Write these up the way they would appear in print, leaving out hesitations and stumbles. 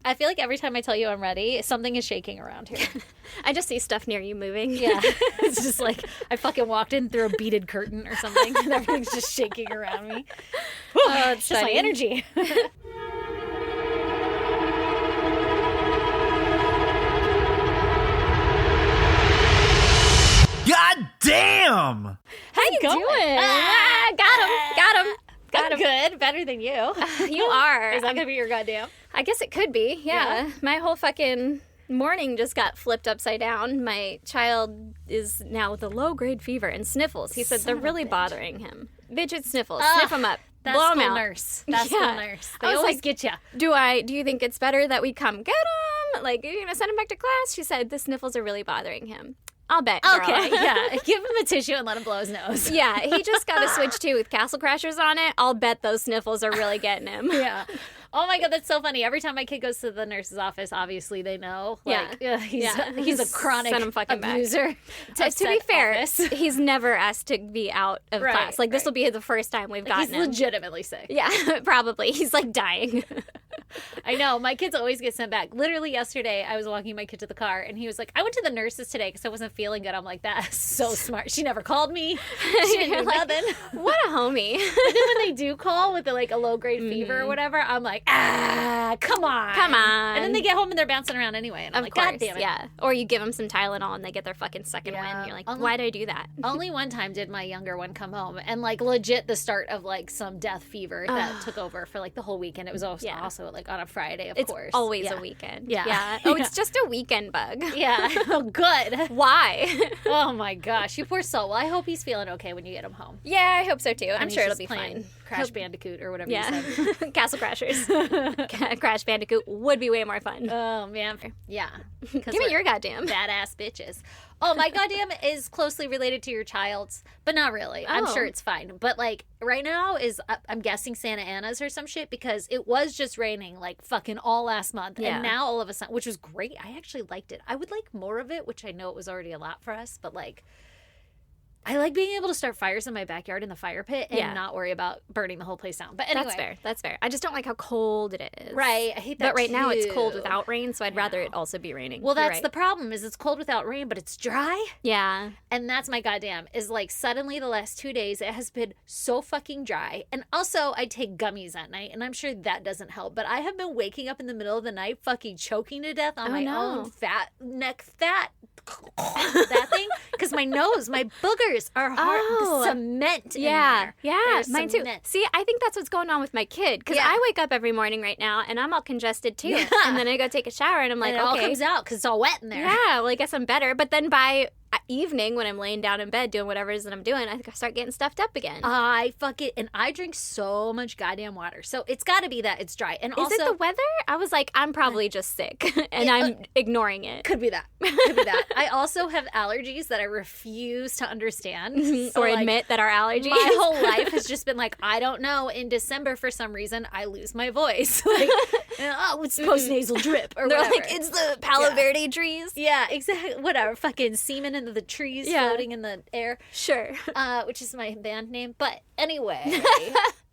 I feel like every time I tell you I'm ready, something is shaking around here. I just see stuff near you moving. Yeah. It's just like I fucking walked in through a beaded curtain or something and everything's just shaking around me. It's just my energy. God damn! How you doing? Got him. I'm good. Better than you. You are. Is that going to be your goddamn? I guess it could be, yeah. My whole fucking morning just got flipped upside down. My child is now with a low-grade fever and sniffles. He said they're really bothering him. Bitch, it's sniffles. Sniff him up. That's Blow him school out. nurse. That's school nurse. They always get you. Do you think it's better that we come get him? Like, you're going to send him back to class? She said the sniffles are really bothering him. I'll bet, girl. Okay, yeah. Give him a tissue and let him blow his nose. Yeah, he just got a Switch 2 with Castle Crashers on it. I'll bet those sniffles are really getting him. Yeah. Oh my God, that's so funny. Every time my kid goes to the nurse's office, obviously they know. Like, he's a chronic Send him fucking abuser. To be fair, he's never asked to be out of class. Like, this will be the first time we've gotten him. He's legitimately sick. Yeah, probably. He's, like, dying. I know. My kids always get sent back. Literally yesterday, I was walking my kid to the car, and he was like, I went to the nurses today because I wasn't feeling good. I'm like, that's so smart. She never called me. She didn't do nothing. What a homie. But then when they do call with, a low-grade fever or whatever, I'm like, come on. Come on. And then they get home and they're bouncing around anyway. And I'm like, God damn it. Yeah. Or you give them some Tylenol and they get their fucking second wind. You're like, why did I do that? Only one time did my younger one come home. And, legit the start of, some death fever that took over for, the whole weekend. It was also, on a Friday, of course. It's always a weekend. Yeah. Oh, it's just a weekend bug. Yeah. Oh, good. Why? Oh, my gosh. You poor soul. Well, I hope he's feeling okay when you get him home. Yeah, I hope so, too. I'm sure it'll be fine. fine. Crash Bandicoot or whatever you said. Castle Crashers. Crash Bandicoot would be way more fun. Oh, man. Yeah. Give me your goddamn. Badass bitches. Oh, my goddamn is closely related to your child's, but not really. I'm sure it's fine. But, right now is, I'm guessing Santa Ana's or some shit because it was just raining, fucking all last month. Yeah. And now all of a sudden, which was great. I actually liked it. I would like more of it, which I know it was already a lot for us, but, I like being able to start fires in my backyard in the fire pit and not worry about burning the whole place down. But anyway. That's fair. I just don't like how cold it is. Right. I hate that. But right now it's cold without rain, so I'd rather it also be raining. Well, that's the problem is it's cold without rain, but it's dry. Yeah. And that's my goddamn is suddenly the last 2 days it has been so fucking dry. And also I take gummies at night and I'm sure that doesn't help. But I have been waking up in the middle of the night fucking choking to death on my own neck fat that thing because my nose, my boogers are hard cement in there. Yeah, mine too. Cement. See, I think that's what's going on with my kid because I wake up every morning right now and I'm all congested too. Yeah. And then I go take a shower and I'm like, and it all comes out because it's all wet in there. Yeah, well, I guess I'm better. But then by evening when I'm laying down in bed doing whatever it is that I'm doing, I think I start getting stuffed up again. I drink so much goddamn water. So it's got to be that it's dry. And also, is it the weather? I was like, I'm probably just sick and I'm ignoring it. Could be that. Could be that. I also have allergies that I refuse to understand. So, or admit that are allergies. My whole life has just been I don't know. In December, for some reason, I lose my voice. It's post-nasal drip or They're whatever. It's the Palo Verde trees. Yeah, exactly. Whatever. Fucking semen into the trees floating in the air. Sure. Which is my band name. But anyway.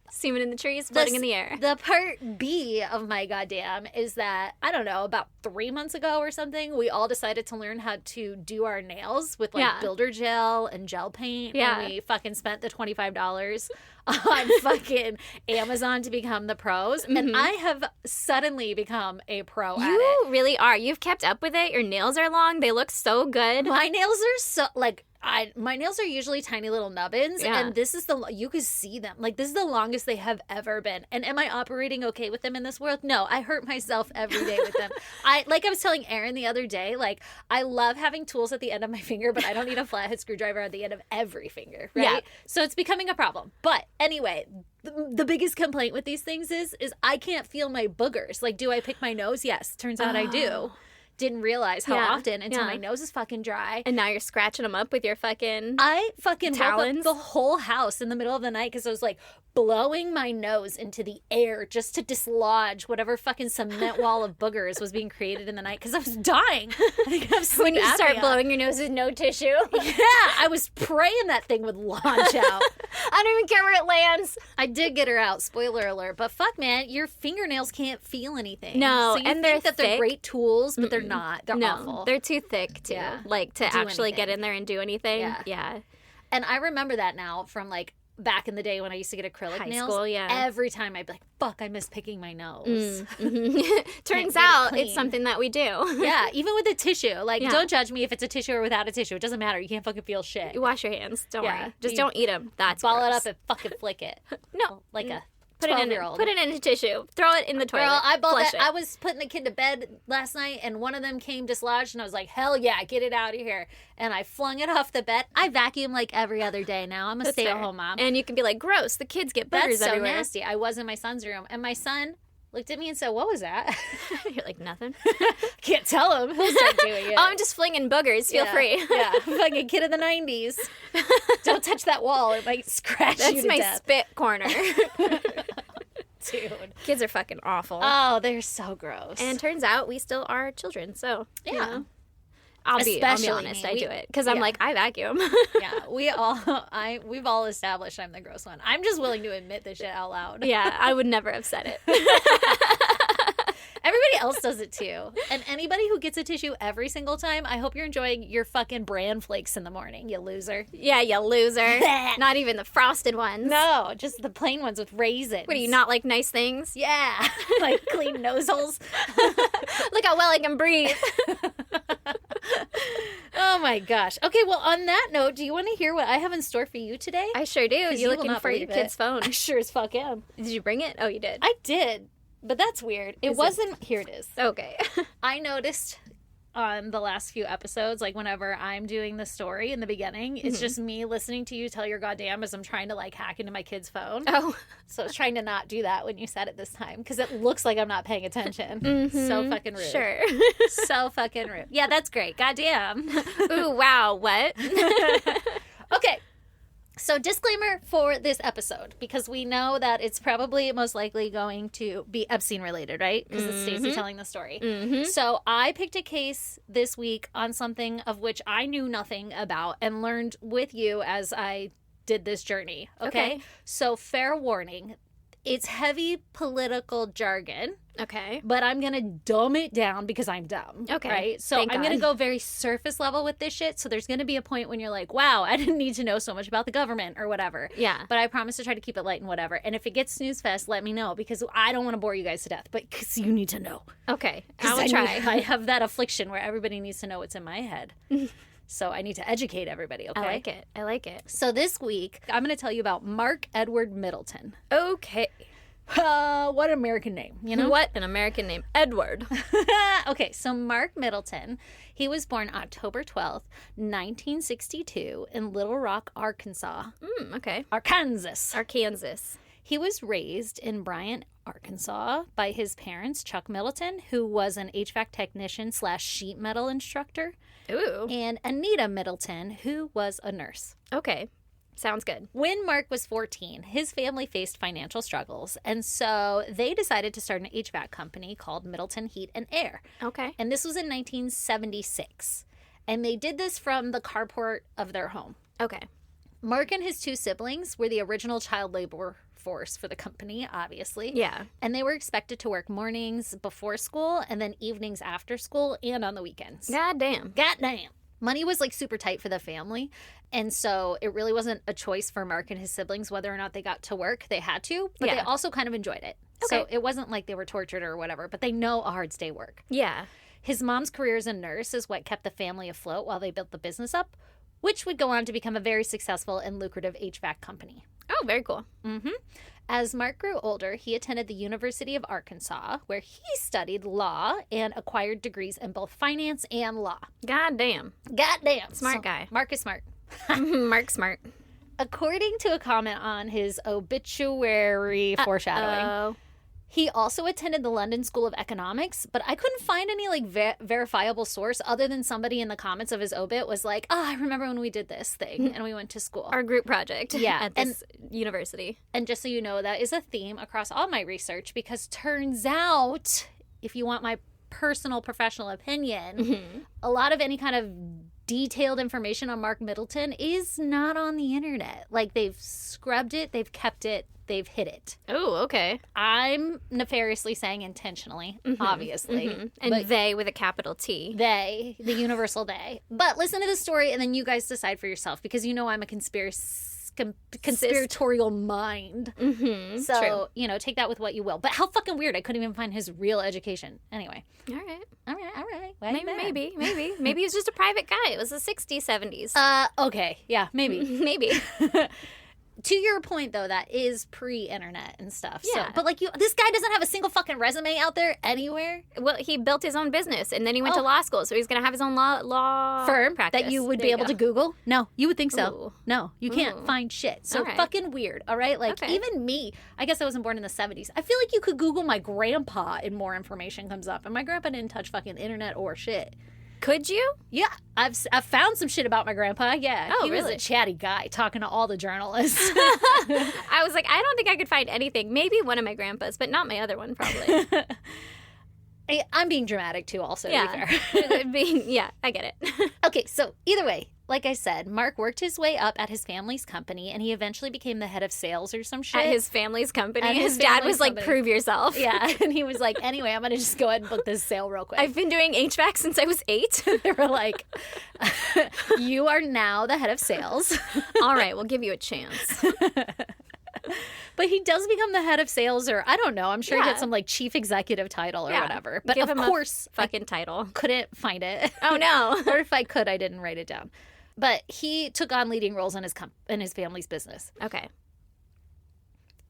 Semen in the trees, floating in the air. The part B of my goddamn is that, I don't know, about 3 months ago or something, we all decided to learn how to do our nails with builder gel and gel paint. Yeah. And we fucking spent the $25 on fucking Amazon to become the pros. Mm-hmm. And I have suddenly become a pro at it. You really are. You've kept up with it. Your nails are long. They look so good. My nails are so, my nails are usually tiny little nubbins, and this is you can see them. This is the longest they have ever been. And am I operating okay with them in this world? No, I hurt myself every day with them. I was telling Aaron the other day, I love having tools at the end of my finger, but I don't need a flathead screwdriver at the end of every finger, right? Yeah. So it's becoming a problem. But anyway, the biggest complaint with these things is I can't feel my boogers. Do I pick my nose? Yes. Turns out I do. didn't realize how often until my nose is fucking dry. And now you're scratching them up with your fucking I fucking talons. woke up the whole house in the middle of the night because I was like blowing my nose into the air just to dislodge whatever fucking cement wall of boogers was being created in the night because I was dying. I think I have sleep when you start apnea. blowing your nose with no tissue. Yeah, I was praying that thing would launch out. I don't even care where it lands. I did get her out, spoiler alert. But fuck, man, your fingernails can't feel anything. No, so you and think they're that they're thick. great tools, but they're not. They're awful. They're too thick to to actually get anything. in there and do anything. Yeah. And I remember that now from like back in the day when I used to get acrylic High nails. school, yeah. Every time I'd be like, fuck, I miss picking my nose. Turns get it out clean. it's something that we do. Yeah, even with a tissue. Like, don't judge me if it's a tissue or without a tissue. It doesn't matter. You can't fucking feel shit. You wash your hands. Don't Yeah. worry. Just You don't eat them. That's Ball it gross. up and fucking flick it. No. Like a Put it in 12-year-old. Put it in a tissue. Throw it in the toilet. Girl, I bought Flush that. it. I was putting the kid to bed last night, and one of them came dislodged, and I was like, "Hell yeah, get it out of here!" And I flung it off the bed. I vacuum like every other day now. I'm a That's fair. stay-at-home mom. And you can be like, gross. The kids get boogers That's so everywhere. nasty. I was in my son's room, and my son looked at me and said, "What was that?" You're like, nothing. Can't tell him. He'll start doing it. Oh, I'm just flinging boogers. Feel free. Yeah, fucking kid of the '90s. Don't touch that wall; it might scratch you That's to my death. spit corner. Dude. Kids are fucking awful. Oh, they're so gross. And turns out we still are children, so you Yeah. know. I'll be Especially honest, me. I do it because I'm like I vacuum. Yeah, we've all established I'm the gross one. I'm just willing to admit this shit out loud. Yeah, I would never have said it. Everybody else does it too. And anybody who gets a tissue every single time, I hope you're enjoying your fucking bran flakes in the morning, you loser. Yeah, you loser. Not even the frosted ones. No, just the plain ones with raisins. What do you not like nice things? Yeah, like clean nose holes. Look how well I can breathe. Oh my gosh. Okay, well, on that note, do you want to hear what I have in store for you today? I sure do. you You will looking not for your believe kid's it. phone? I sure as fuck am. Did you bring it? Oh, you did. I did, but that's weird. It wasn't. Here it is. Okay. I noticed on the last few episodes, like whenever I'm doing the story in the beginning, it's just me listening to you tell your goddamn as I'm trying to like hack into my kid's phone. Oh. So I was trying to not do that when you said it this time because it looks like I'm not paying attention. So fucking rude. Sure. So fucking rude. Yeah, that's great. Goddamn. Ooh, wow. What? Okay. So disclaimer for this episode, because we know that it's probably most likely going to be Epstein related, right? Because it's Stacey telling the story. So I picked a case this week on something of which I knew nothing about and learned with you as I did this journey. Okay. So fair warning, it's heavy political jargon. Okay. But I'm going to dumb it down because I'm dumb. Okay. Right? So Thank I'm going to God. go very surface level with this shit. So there's going to be a point when you're like, wow, I didn't need to know so much about the government or whatever. Yeah. But I promise to try to keep it light and whatever. And if it gets snooze fest, let me know because I don't want to bore you guys to death. But because you need to know. Okay. 'Cause I will try. I have that affliction where everybody needs to know what's in my head. So I need to educate everybody, okay? I like it. I like it. So this week, I'm going to tell you about Mark Edward Middleton. Okay. What American name, you know? What an American name. Edward. Okay, so Mark Middleton, he was born October 12th, 1962 in Little Rock, Arkansas. Okay. Arkansas. Arkansas. He was raised in Bryant, Arkansas by his parents, Chuck Middleton, who was an HVAC technician / sheet metal instructor, Ooh. and Anita Middleton, who was a nurse. Okay. Sounds good. When Mark was 14, his family faced financial struggles, and so they decided to start an HVAC company called Middleton Heat and Air. Okay. And this was in 1976. And they did this from the carport of their home. Okay. Mark and his two siblings were the original child labor force for the company, obviously. Yeah. And they were expected to work mornings before school and then evenings after school and on the weekends. God damn. Goddamn. Money was like super tight for the family. And so it really wasn't a choice for Mark and his siblings whether or not they got to work. They had to, but they Yeah. also kind of enjoyed it. So Okay. it wasn't like they were tortured or whatever, but they know a hard day work. Yeah. His mom's career as a nurse is what kept the family afloat while they built the business up, which would go on to become a very successful and lucrative HVAC company. Oh, very cool. As Mark grew older, he attended the University of Arkansas, where he studied law and acquired degrees in both finance and law. God damn. Goddamn. Smart guy. Mark is smart. Mark Smart. According to a comment on his obituary foreshadowing, Oh. He also attended the London School of Economics, but I couldn't find any like verifiable source other than somebody in the comments of his obit was like, I remember when we did this thing and we went to school. Our group project Yeah, at this university. And just so you know, that is a theme across all my research because turns out, if you want my personal professional opinion, a lot of any kind of detailed information on Mark Middleton is not on the internet. Like, they've scrubbed it, they've kept it, they've hid it. Oh, okay. I'm nefariously saying intentionally, obviously. And they with a capital T. They, the universal they. But listen to the story and then you guys decide for yourself because you know I'm a conspiratorial mind. So, True. you know, take that with what you will. But how fucking weird. I couldn't even find his real education. Anyway. All right. Why Maybe. Maybe he's just a private guy. It was the 60s, 70s. Okay. Yeah, maybe. Maybe. To your point, though, that is pre-internet and stuff. Yeah. So, but, like, this guy doesn't have a single fucking resume out there anywhere. Well, he built his own business, and then he went to law school, so he's going to have his own law Firm practice. that you would There be able to Google? No, you would think so. Ooh. No, you can't find shit. So All right. fucking weird, all right? Like, even me, I guess I wasn't born in the 70s. I feel like you could Google my grandpa and more information comes up. And my grandpa didn't touch fucking internet or shit. Could you? Yeah, I've found some shit about my grandpa. Yeah, Oh, he was really? a chatty guy talking to all the journalists. I was like, I don't think I could find anything. Maybe one of my grandpas, but not my other one, probably. I'm being dramatic too, also, to Yeah. be fair. Yeah, I get it. Okay, so either way, like I said, Mark worked his way up at his family's company, and he eventually became the head of sales or some shit. At his family's company. At his His dad family's was like, company. prove yourself. Yeah, and he was like, anyway, I'm going to just go ahead and book this sale real quick. I've been doing HVAC since I was 8. They were like, you are now the head of sales. All right, we'll give you a chance. But he does become the head of sales, or I don't know. I'm sure he Yeah. gets some like chief executive title or Yeah. whatever. But Give of him a course, fucking title. couldn't find it. Oh, no. Or if I could, I didn't write it down. But he took on leading roles in his family's business. Okay.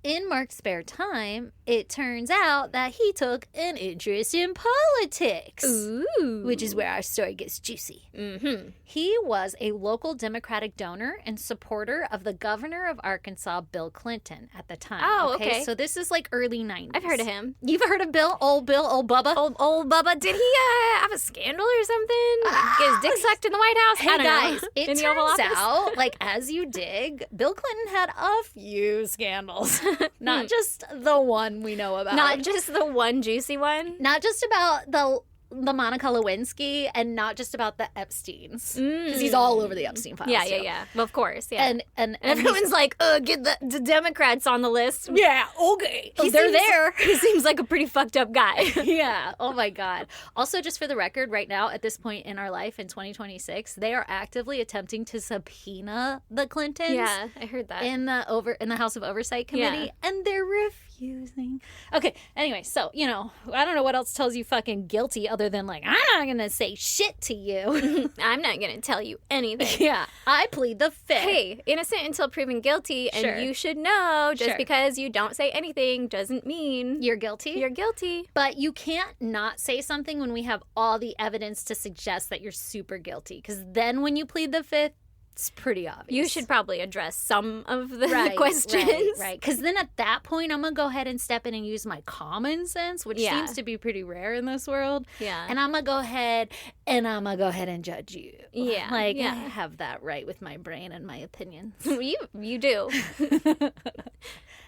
In Mark's spare time, it turns out that he took an interest in politics. Ooh. Which is where our story gets juicy. Mm-hmm. He was a local Democratic donor and supporter of the governor of Arkansas, Bill Clinton, at the time. Oh, okay. So this is like early 90s. I've heard of him. You've heard of Bill, old Bubba? Old Bubba. Did he have a scandal or something? Get his dick sucked in the White House? Hey I don't guys, know. it in the Oval turns Office? out, like, as you dig, Bill Clinton had a few scandals. Not just the one we know about. Not just the one juicy one. Not just about the Monica Lewinsky and not just about the Epsteins. Because he's all over the Epstein files. Yeah, too. Well, of course, yeah. And everyone's like, get the Democrats on the list. yeah, okay. They're seems- there. He seems like a pretty fucked up guy. Yeah. Oh my God. Also, just for the record, right now, at this point in our life in 2026, they are actively attempting to subpoena the Clintons. Yeah, I heard that. In the House of Oversight Committee, and they're refusing. Okay, anyway, so I don't know what else tells you fucking guilty other than like I'm not gonna say shit to you. I'm not going to tell you anything. Yeah, I plead the fifth. Hey, innocent until proven guilty, and Sure. you should know just Sure. because you don't say anything doesn't mean You're guilty. you're guilty. But you can't not say something when we have all the evidence to suggest that you're super guilty. Because then when you plead the fifth, it's pretty obvious. You should probably address some of the Right, questions. Right. Because then at that point, I'm going to go ahead and step in and use my common sense, which Yeah. seems to be pretty rare in this world. Yeah. And I'm going to go ahead and judge you. Yeah, Like, yeah. I have that right with my brain and my opinions. you do.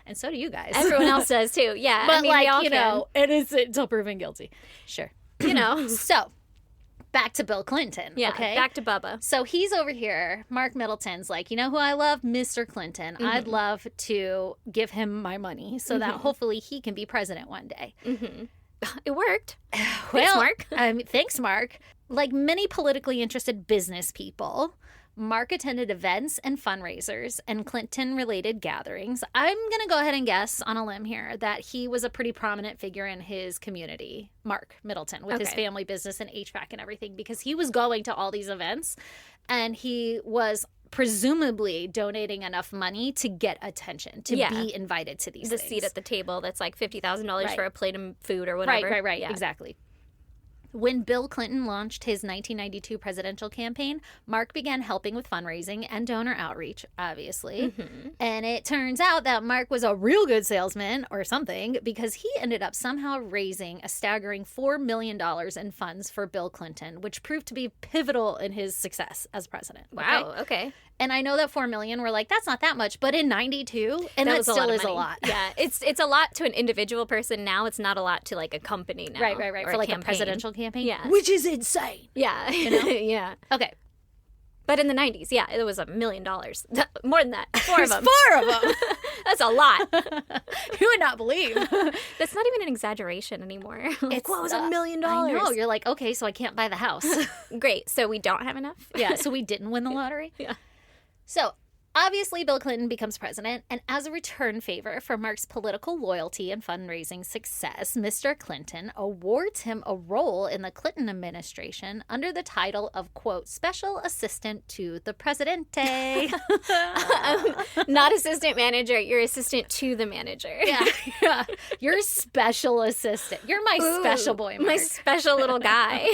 And so do you guys. Everyone else does too. Yeah. But I mean, we all like, can. innocent until proven guilty. Sure. So, back to Bill Clinton. Yeah. Okay. Back to Bubba. So he's over here. Mark Middleton's like, you know who I love? Mr. Clinton. I'd love to give him my money so that hopefully he can be president one day. It worked. Well, Mark. Thanks, Mark. Like many politically interested business people, Mark attended events and fundraisers and Clinton-related gatherings. I'm going to go ahead and guess on a limb here that he was a pretty prominent figure in his community, Mark Middleton, with his Okay. family business and HVAC and everything, because he was going to all these events and he was presumably donating enough money to get attention, to Yeah. be invited to these The things. seat at the table that's like $50,000 Right. for a plate of food or whatever. Right, Yeah. exactly. When Bill Clinton launched his 1992 presidential campaign, Mark began helping with fundraising and donor outreach, obviously. And it turns out that Mark was a real good salesman or something, because he ended up somehow raising a staggering $4 million in funds for Bill Clinton, which proved to be pivotal in his success as president. Wow, okay. And I know that $4 million, we're like, that's not that much, but in 92, and that still is a lot. Yeah, it's a lot to an individual person now. It's not a lot to like a company now. Right. Or For like campaign. a presidential campaign. Yeah. Which is insane. Yeah. You know? Yeah. Okay. But in the 90s, yeah, it was $1 million. More than that. Four of them. 4 of them. That's a lot. You would not believe. That's not even an exaggeration anymore. Like, what was $1 million? I know. You're like, okay, so I can't buy the house. Great. So we don't have enough? Yeah, so we didn't win the lottery? Yeah. So, obviously, Bill Clinton becomes president, and as a return favor for Mark's political loyalty and fundraising success, Mr. Clinton awards him a role in the Clinton administration under the title of, quote, Special Assistant to the Presidente. Not assistant manager. You're assistant to the manager. Yeah. You're special assistant. You're my special boy, Mark. My special little guy.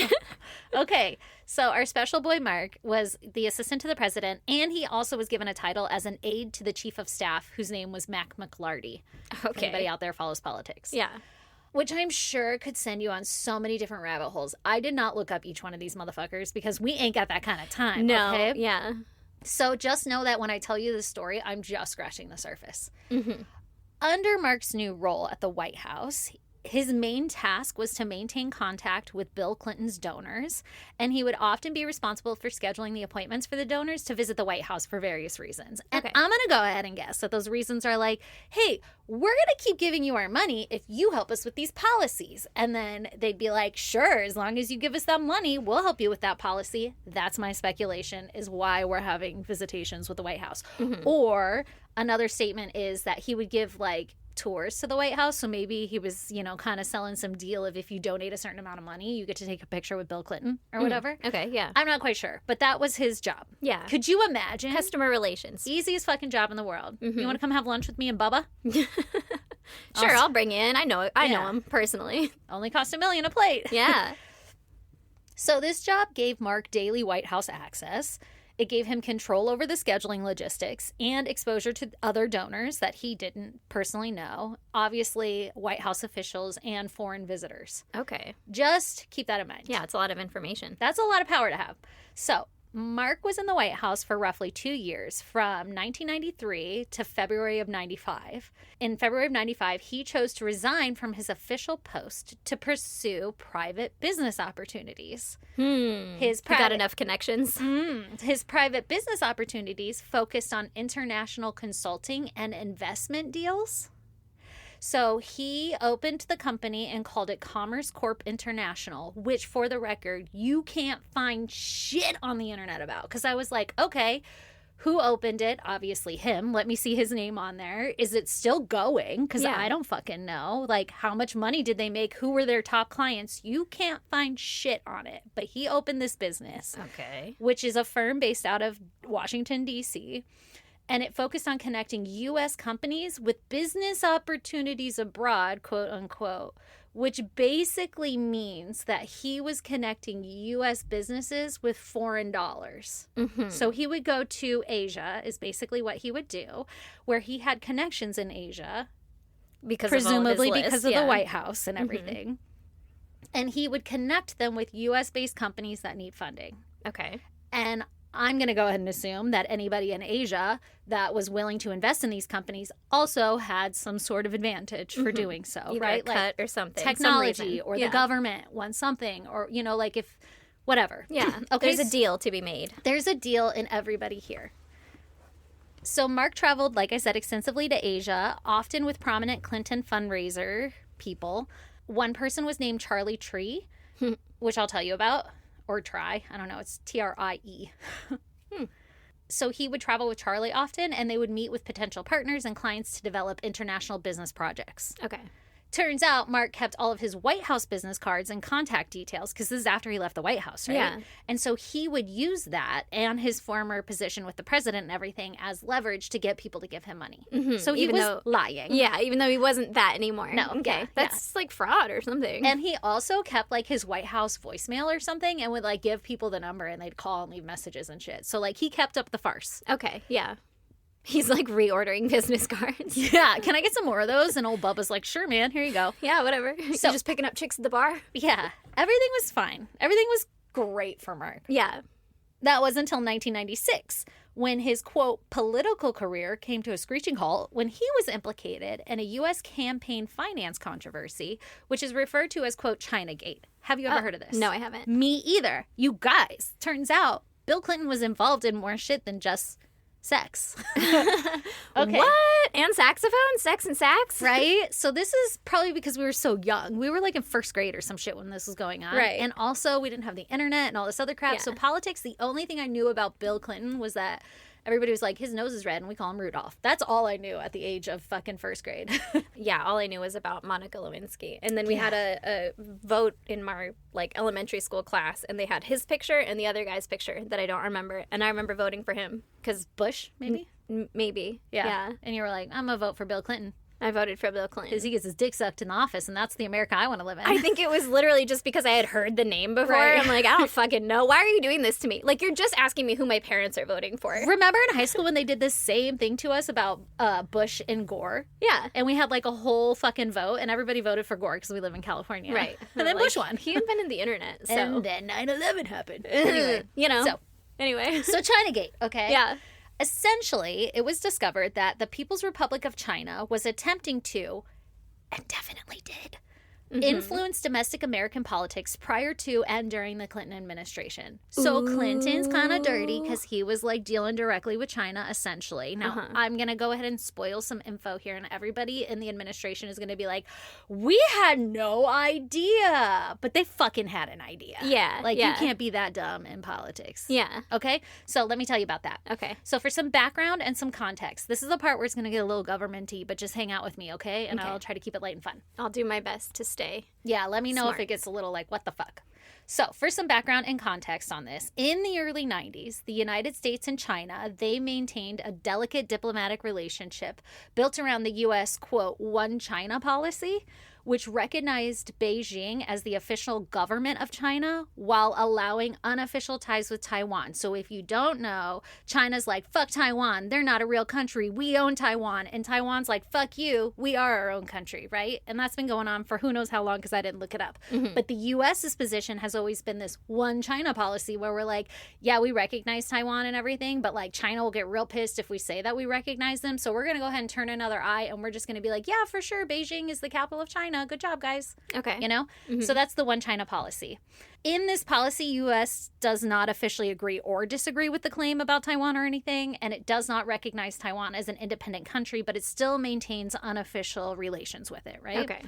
Okay. So our special boy Mark was the assistant to the president, and he also was given a title as an aide to the chief of staff, whose name was Mac McLarty. Okay. Anybody out there follows politics. Yeah. Which I'm sure could send you on so many different rabbit holes. I did not look up each one of these motherfuckers because we ain't got that kind of time. No. Okay? Yeah. So just know that when I tell you this story, I'm just scratching the surface. Mm-hmm. Under Mark's new role at the White House, his main task was to maintain contact with Bill Clinton's donors, and he would often be responsible for scheduling the appointments for the donors to visit the White House for various reasons. And Okay. I'm going to go ahead and guess that those reasons are like, hey, we're going to keep giving you our money if you help us with these policies. And then they'd be like, sure, as long as you give us that money, we'll help you with that policy. That's my speculation, is why we're having visitations with the White House. Mm-hmm. Or another statement is that he would give like tours to the White House. So maybe he was, kind of selling some deal of if you donate a certain amount of money, you get to take a picture with Bill Clinton or whatever. Okay, yeah. I'm not quite sure, but that was his job. Yeah. Could you imagine? Customer relations. Easiest fucking job in the world. Mm-hmm. You want to come have lunch with me and Bubba? Sure, I'll bring you in. I know him personally. Only cost $1 million a plate. Yeah. So this job gave Mark daily White House access. It gave him control over the scheduling logistics and exposure to other donors that he didn't personally know. Obviously, White House officials and foreign visitors. Okay. Just keep that in mind. Yeah, it's a lot of information. That's a lot of power to have. So Mark was in the White House for roughly 2 years, from 1993 to February of 95. In February of 95, he chose to resign from his official post to pursue private business opportunities. He got enough connections. His private business opportunities focused on international consulting and investment deals. So he opened the company and called it Commerce Corp International, which, for the record, you can't find shit on the internet about. Because I was like, okay, who opened it? Obviously him. Let me see his name on there. Is it still going? Because I don't fucking know. Like, how much money did they make? Who were their top clients? You can't find shit on it. But he opened this business, Okay. which is a firm based out of Washington, D.C., and it focused on connecting U.S. companies with business opportunities abroad, quote unquote, which basically means that he was connecting U.S. businesses with foreign dollars. Mm-hmm. So he would go to Asia, is basically what he would do, where he had connections in Asia, presumably because of the White House and everything. And he would connect them with U.S.-based companies that need funding. Okay. And I'm going to go ahead and assume that anybody in Asia that was willing to invest in these companies also had some sort of advantage for doing so, Either right? a cut or something. Technology some or reason. the government wants something, or, like if, whatever. Yeah. Okay. There's a deal to be made. There's a deal in everybody here. So Mark traveled, like I said, extensively to Asia, often with prominent Clinton fundraiser people. One person was named Charlie Tree, which I'll tell you about. Or Try. I don't know. It's Trie. So he would travel with Charlie often, and they would meet with potential partners and clients to develop international business projects. Okay. Turns out Mark kept all of his White House business cards and contact details because this is after he left the White House, right? Yeah. And so he would use that and his former position with the president and everything as leverage to get people to give him money. Mm-hmm. So he was lying. Yeah, even though he wasn't that anymore. No. Okay. Yeah, That's like fraud or something. And he also kept like his White House voicemail or something and would like give people the number and they'd call and leave messages and shit. So like he kept up the farce. Okay, yeah. He's like reordering business cards. Yeah. Can I get some more of those? And old Bubba's like, sure, man, here you go. Yeah, whatever. So You're just picking up chicks at the bar? Yeah. Everything was fine. Everything was great for Mark. Yeah. That was until 1996 when his, quote, political career came to a screeching halt when he was implicated in a U.S. campaign finance controversy, which is referred to as, quote, Chinagate. Have you ever heard of this? No, I haven't. Me either. You guys. Turns out Bill Clinton was involved in more shit than just sex. Okay. What? And saxophone? Sex and sax? Right? So this is probably because we were so young. We were like in first grade or some shit when this was going on. Right. And also we didn't have the internet and all this other crap. Yeah. So politics, the only thing I knew about Bill Clinton was that everybody was like, his nose is red and we call him Rudolph. That's all I knew at the age of fucking first grade. Yeah, all I knew was about Monica Lewinsky. And then we had a vote in my like elementary school class, and they had his picture and the other guy's picture that I don't remember. And I remember voting for him because Bush, maybe? Maybe. Yeah. And you were like, I'm going to vote for Bill Clinton. I voted for Bill Clinton. Because he gets his dick sucked in the office, and that's the America I want to live in. I think it was literally just because I had heard the name before. Right. I'm like, I don't fucking know. Why are you doing this to me? Like, you're just asking me who my parents are voting for. Remember in high school when they did this same thing to us about Bush and Gore? Yeah. And we had like a whole fucking vote, and everybody voted for Gore because we live in California. Right. And then Like, Bush won. He invented the internet. So. And then 9/11 happened. Anyway, You know. So, Anyway. so Chinagate, okay? Yeah. Essentially, it was discovered that the People's Republic of China was attempting to, and definitely did, influence domestic American politics prior to and during the Clinton administration. So Clinton's kind of dirty because he was like dealing directly with China, essentially. Now, I'm going to go ahead and spoil some info here, and everybody in the administration is going to be like, we had no idea, but they fucking had an idea. Yeah. Like, yeah. you can't be that dumb in politics. Yeah. Okay? So let me tell you about that. Okay. So for some background and some context, this is the part where it's going to get a little governmenty, but just hang out with me, okay? And Okay. I'll try to keep it light and fun. I'll do my best to stay. Yeah, let me know Smart. if it gets a little like, what the fuck? So for some background and context on this, in the early 90s, the United States and China, they maintained a delicate diplomatic relationship built around the U.S., quote, one China policy, which recognized Beijing as the official government of China while allowing unofficial ties with Taiwan. So if you don't know, China's like, fuck Taiwan. They're not a real country. We own Taiwan. And Taiwan's like, fuck you. We are our own country, right? And that's been going on for who knows how long because I didn't look it up. But the U.S.'s position has always been this one China policy where we're like, yeah, we recognize Taiwan and everything, but like China will get real pissed if we say that we recognize them. So we're going to go ahead and turn another eye and we're just going to be like, yeah, for sure, Beijing is the capital of China. Good job, guys. Okay. You know? So that's the one China policy. In this policy, U.S. does not officially agree or disagree with the claim about Taiwan or anything, and it does not recognize Taiwan as an independent country, but it still maintains unofficial relations with it, right? Okay.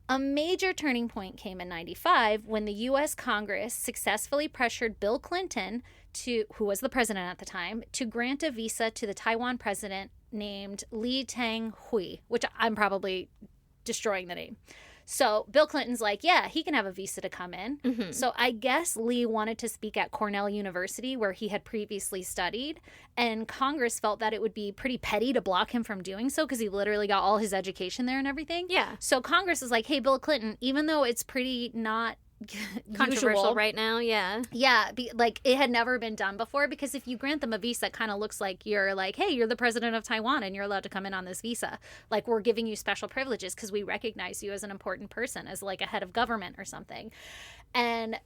A major turning point came in 95 when the U.S. Congress successfully pressured Bill Clinton, who was the president at the time, to grant a visa to the Taiwan president named Lee Teng-hui, which I'm probably destroying the name. So Bill Clinton's like, yeah, he can have a visa to come in. So I guess Lee wanted to speak at Cornell University where he had previously studied. And Congress felt that it would be pretty petty to block him from doing so because he literally got all his education there and everything. Yeah. So Congress is like, hey, Bill Clinton, even though it's pretty not Controversial usual, right now, yeah. yeah, like it had never been done before because if you grant them a visa, it kind of looks like you're like, hey, you're the president of Taiwan and you're allowed to come in on this visa. Like we're giving you special privileges because we recognize you as an important person, as like a head of government or something. And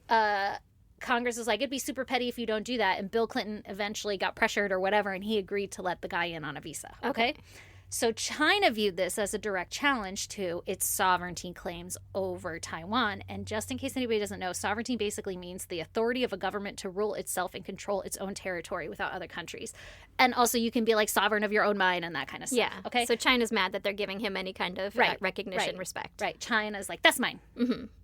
Congress was like, it'd be super petty if you don't do that. And Bill Clinton eventually got pressured or whatever, and he agreed to let the guy in on a visa. Okay. So China viewed this as a direct challenge to its sovereignty claims over Taiwan. And just in case anybody doesn't know, sovereignty basically means the authority of a government to rule itself and control its own territory without other countries. And also you can be like sovereign of your own mind and that kind of stuff. Yeah. Okay. So China's mad that they're giving him any kind of recognition, respect. Right. China's like, that's mine.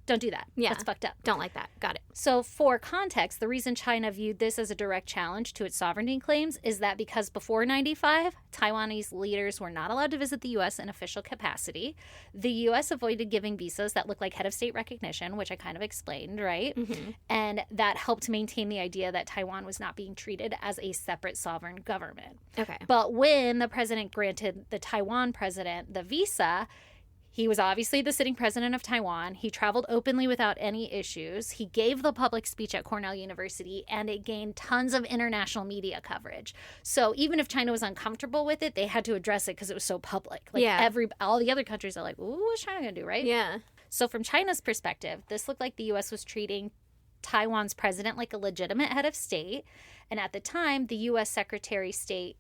Don't do that. Yeah. That's fucked up. Don't like that. Got it. So for context, the reason China viewed this as a direct challenge to its sovereignty claims is that because before 95, Taiwanese leaders were not allowed to visit the U.S. in official capacity. The U.S. avoided giving visas that looked like head of state recognition, which I kind of explained, right? Mm-hmm. And that helped maintain the idea that Taiwan was not being treated as a separate sovereign government. Okay. But when the president granted the Taiwan president the visa, he was obviously the sitting president of Taiwan. He traveled openly without any issues. He gave the public speech at Cornell University, and it gained tons of international media coverage. So even if China was uncomfortable with it, they had to address it because it was so public. Like all the other countries are like, ooh, what's China going to do, right? Yeah. So from China's perspective, this looked like the U.S. was treating Taiwan's president like a legitimate head of state. And at the time, the U.S. Secretary of State,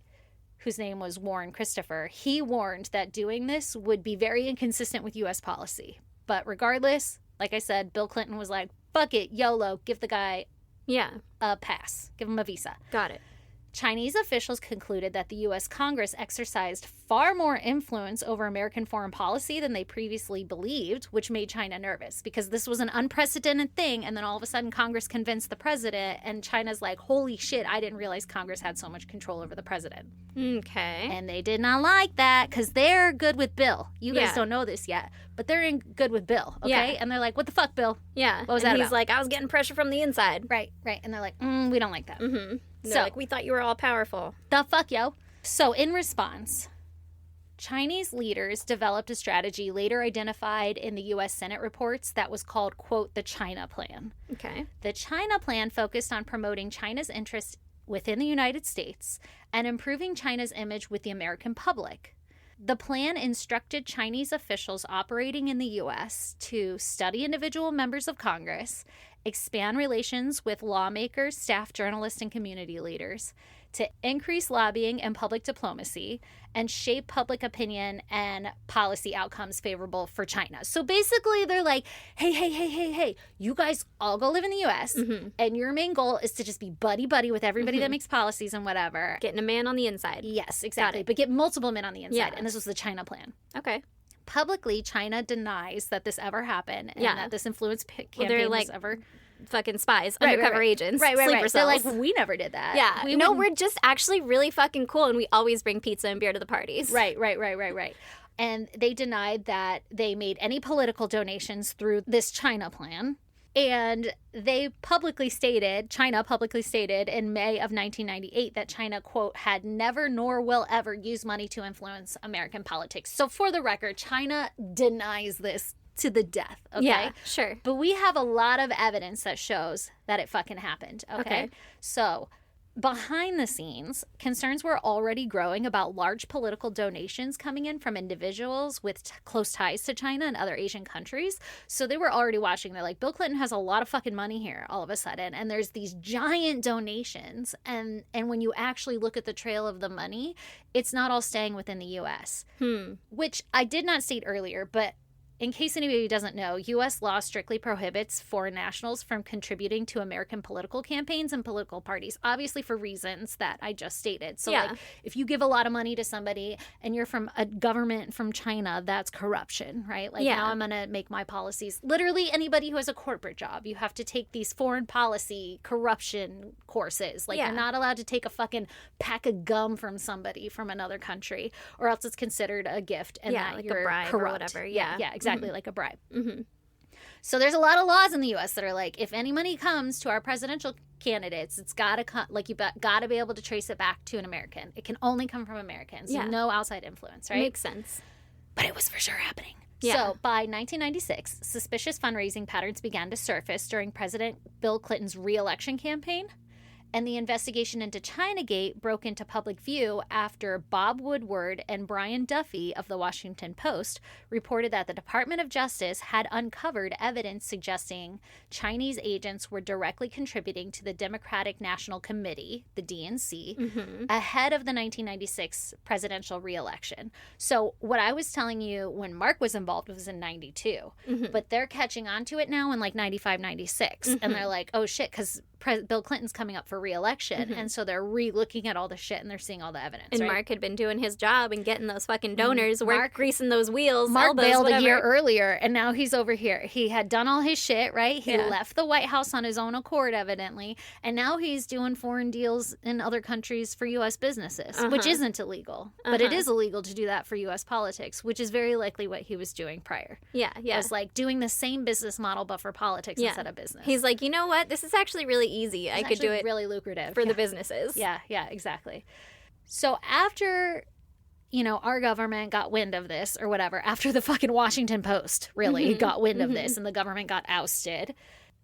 whose name was Warren Christopher, he warned that doing this would be very inconsistent with U.S. policy. But regardless, like I said, Bill Clinton was like, fuck it, YOLO, give the guy a pass. Give him a visa. Got it. Chinese officials concluded that the U.S. Congress exercised far more influence over American foreign policy than they previously believed, which made China nervous because this was an unprecedented thing. And then all of a sudden, Congress convinced the president, and China's like, holy shit, I didn't realize Congress had so much control over the president. Okay. And they did not like that because they're good with Bill. You guys don't know this yet, but they're good with Bill, okay? Yeah. And they're like, what the fuck, Bill? Yeah. What was that about? He's like, I was getting pressure from the inside. Right. And they're like, we don't like that. Mm-hmm. So, like, we thought you were all powerful. The fuck, yo. So, in response, Chinese leaders developed a strategy later identified in the U.S. Senate reports that was called, quote, the China Plan. Okay. The China Plan focused on promoting China's interests within the United States and improving China's image with the American public. The plan instructed Chinese officials operating in the U.S. to study individual members of Congress, expand relations with lawmakers, staff, journalists, and community leaders, to increase lobbying and public diplomacy, and shape public opinion and policy outcomes favorable for China. So basically, they're like, hey, you guys all go live in the U.S., and your main goal is to just be buddy-buddy with everybody that makes policies and whatever. Getting a man on the inside. Yes, exactly. But get multiple men on the inside. Yeah. And this was the China Plan. Okay. Publicly, China denies that this ever happened and that this influence campaign was ever... fucking spies, undercover agents, sleeper cells. They're like, we never did that. Yeah. We're just actually really fucking cool, and we always bring pizza and beer to the parties. Right. And they denied that they made any political donations through this China Plan. And China publicly stated in May of 1998 that China, quote, had never nor will ever use money to influence American politics. So for the record, China denies this to the death, okay? Yeah, sure. But we have a lot of evidence that shows that it fucking happened, okay? So, behind the scenes, concerns were already growing about large political donations coming in from individuals with close ties to China and other Asian countries. So they were already watching. They're like, Bill Clinton has a lot of fucking money here all of a sudden. And there's these giant donations. And when you actually look at the trail of the money, it's not all staying within the U.S., which I did not state earlier, but in case anybody doesn't know, U.S. law strictly prohibits foreign nationals from contributing to American political campaigns and political parties, obviously for reasons that I just stated. So, like, if you give a lot of money to somebody and you're from a government from China, that's corruption, right? Like, now I'm going to make my policies. Literally, anybody who has a corporate job, you have to take these foreign policy corruption courses. Like, you're not allowed to take a fucking pack of gum from somebody from another country, or else it's considered a gift and that like you're a bribe corrupt. Or whatever. Yeah, exactly. Like a bribe. So there's a lot of laws in the U.S. that are like, if any money comes to our presidential candidates, it's got to come, like, you got to be able to trace it back to an American. It can only come from Americans. No outside influence, right? Makes sense. But it was for sure happening. Yeah. So by 1996, suspicious fundraising patterns began to surface during President Bill Clinton's re-election campaign. And the investigation into Chinagate broke into public view after Bob Woodward and Brian Duffy of the Washington Post reported that the Department of Justice had uncovered evidence suggesting Chinese agents were directly contributing to the Democratic National Committee, the DNC, ahead of the 1996 presidential re-election. So what I was telling you when Mark was involved was in 92, but they're catching on to it now in like 95, 96. And they're like, oh shit, because Bill Clinton's coming up for re-election. And so they're re-looking at all the shit and they're seeing all the evidence. And right? Mark had been doing his job and getting those fucking donors, greasing those wheels, Mark elbows, bailed whatever. a year earlier, and now he's over here. He had done all his shit, right? He left the White House on his own accord, evidently, and now he's doing foreign deals in other countries for U.S. businesses, which isn't illegal. But it is illegal to do that for U.S. politics, which is very likely what he was doing prior. Yeah. It was like doing the same business model, but for politics instead of business. He's like, you know what? This is actually really easy. I could do it really lucrative for the businesses. Yeah, exactly. So after, our government got wind of this or whatever, after the fucking Washington Post really got wind of this and the government got ousted,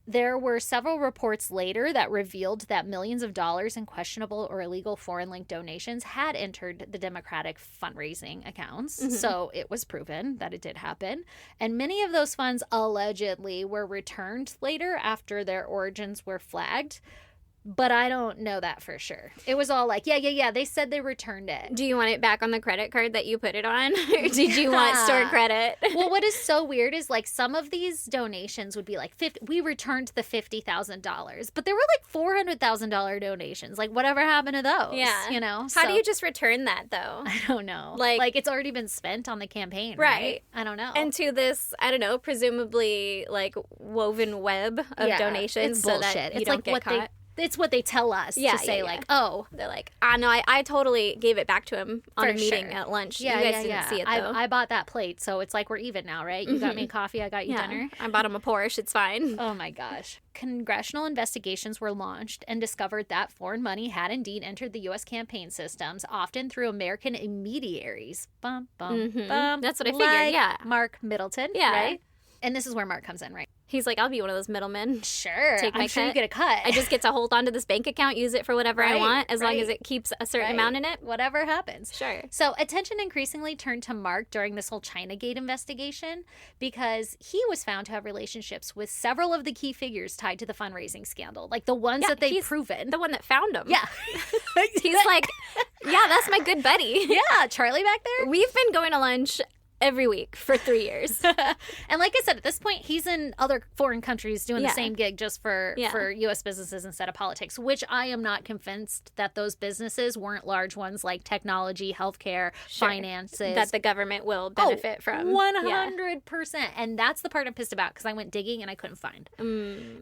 there were several reports later that revealed that millions of dollars in questionable or illegal foreign-linked donations had entered the Democratic fundraising accounts. So it was proven that it did happen. And many of those funds allegedly were returned later after their origins were flagged. But I don't know that for sure. It was all like, yeah, they said they returned it. Do you want it back on the credit card that you put it on? Or did you want store credit? Well, what is so weird is like some of these donations would be like, we returned the $50,000. But there were like $400,000 donations. Like whatever happened to those? Yeah. How do you just return that though? I don't know. Like it's already been spent on the campaign, right? I don't know. And to this, I don't know, presumably like woven web of donations. It's bullshit. So that you it's don't like get what caught. It's what they tell us to say, like, oh. They're like, no, I totally gave it back to him on a meeting at lunch. Yeah, you guys didn't see it, though. I bought that plate, so it's like we're even now, right? You got me coffee, I got you dinner. I bought him a Porsche. It's fine. Oh, my gosh. Congressional investigations were launched and discovered that foreign money had indeed entered the U.S. campaign systems, often through American intermediaries. Bum, bum, bum. That's what I figured, Mark Middleton, right? And this is where Mark comes in, right? He's like, I'll be one of those middlemen. Sure. Take my I'm sure cut. you get a cut. I just get to hold on to this bank account, use it for whatever I want, as long as it keeps a certain amount in it. Whatever happens. Sure. So attention increasingly turned to Mark during this whole Chinagate investigation because he was found to have relationships with several of the key figures tied to the fundraising scandal, like the ones that they've proven. The one that found him. Yeah. He's like, yeah, that's my good buddy. Yeah, Charlie back there. We've been going to lunch every week for 3 years. And like I said, at this point, he's in other foreign countries doing the same gig just for U.S. businesses instead of politics, which I am not convinced that those businesses weren't large ones like technology, healthcare, finances. That the government will benefit from. 100%. And that's the part I'm pissed about because I went digging and I couldn't find.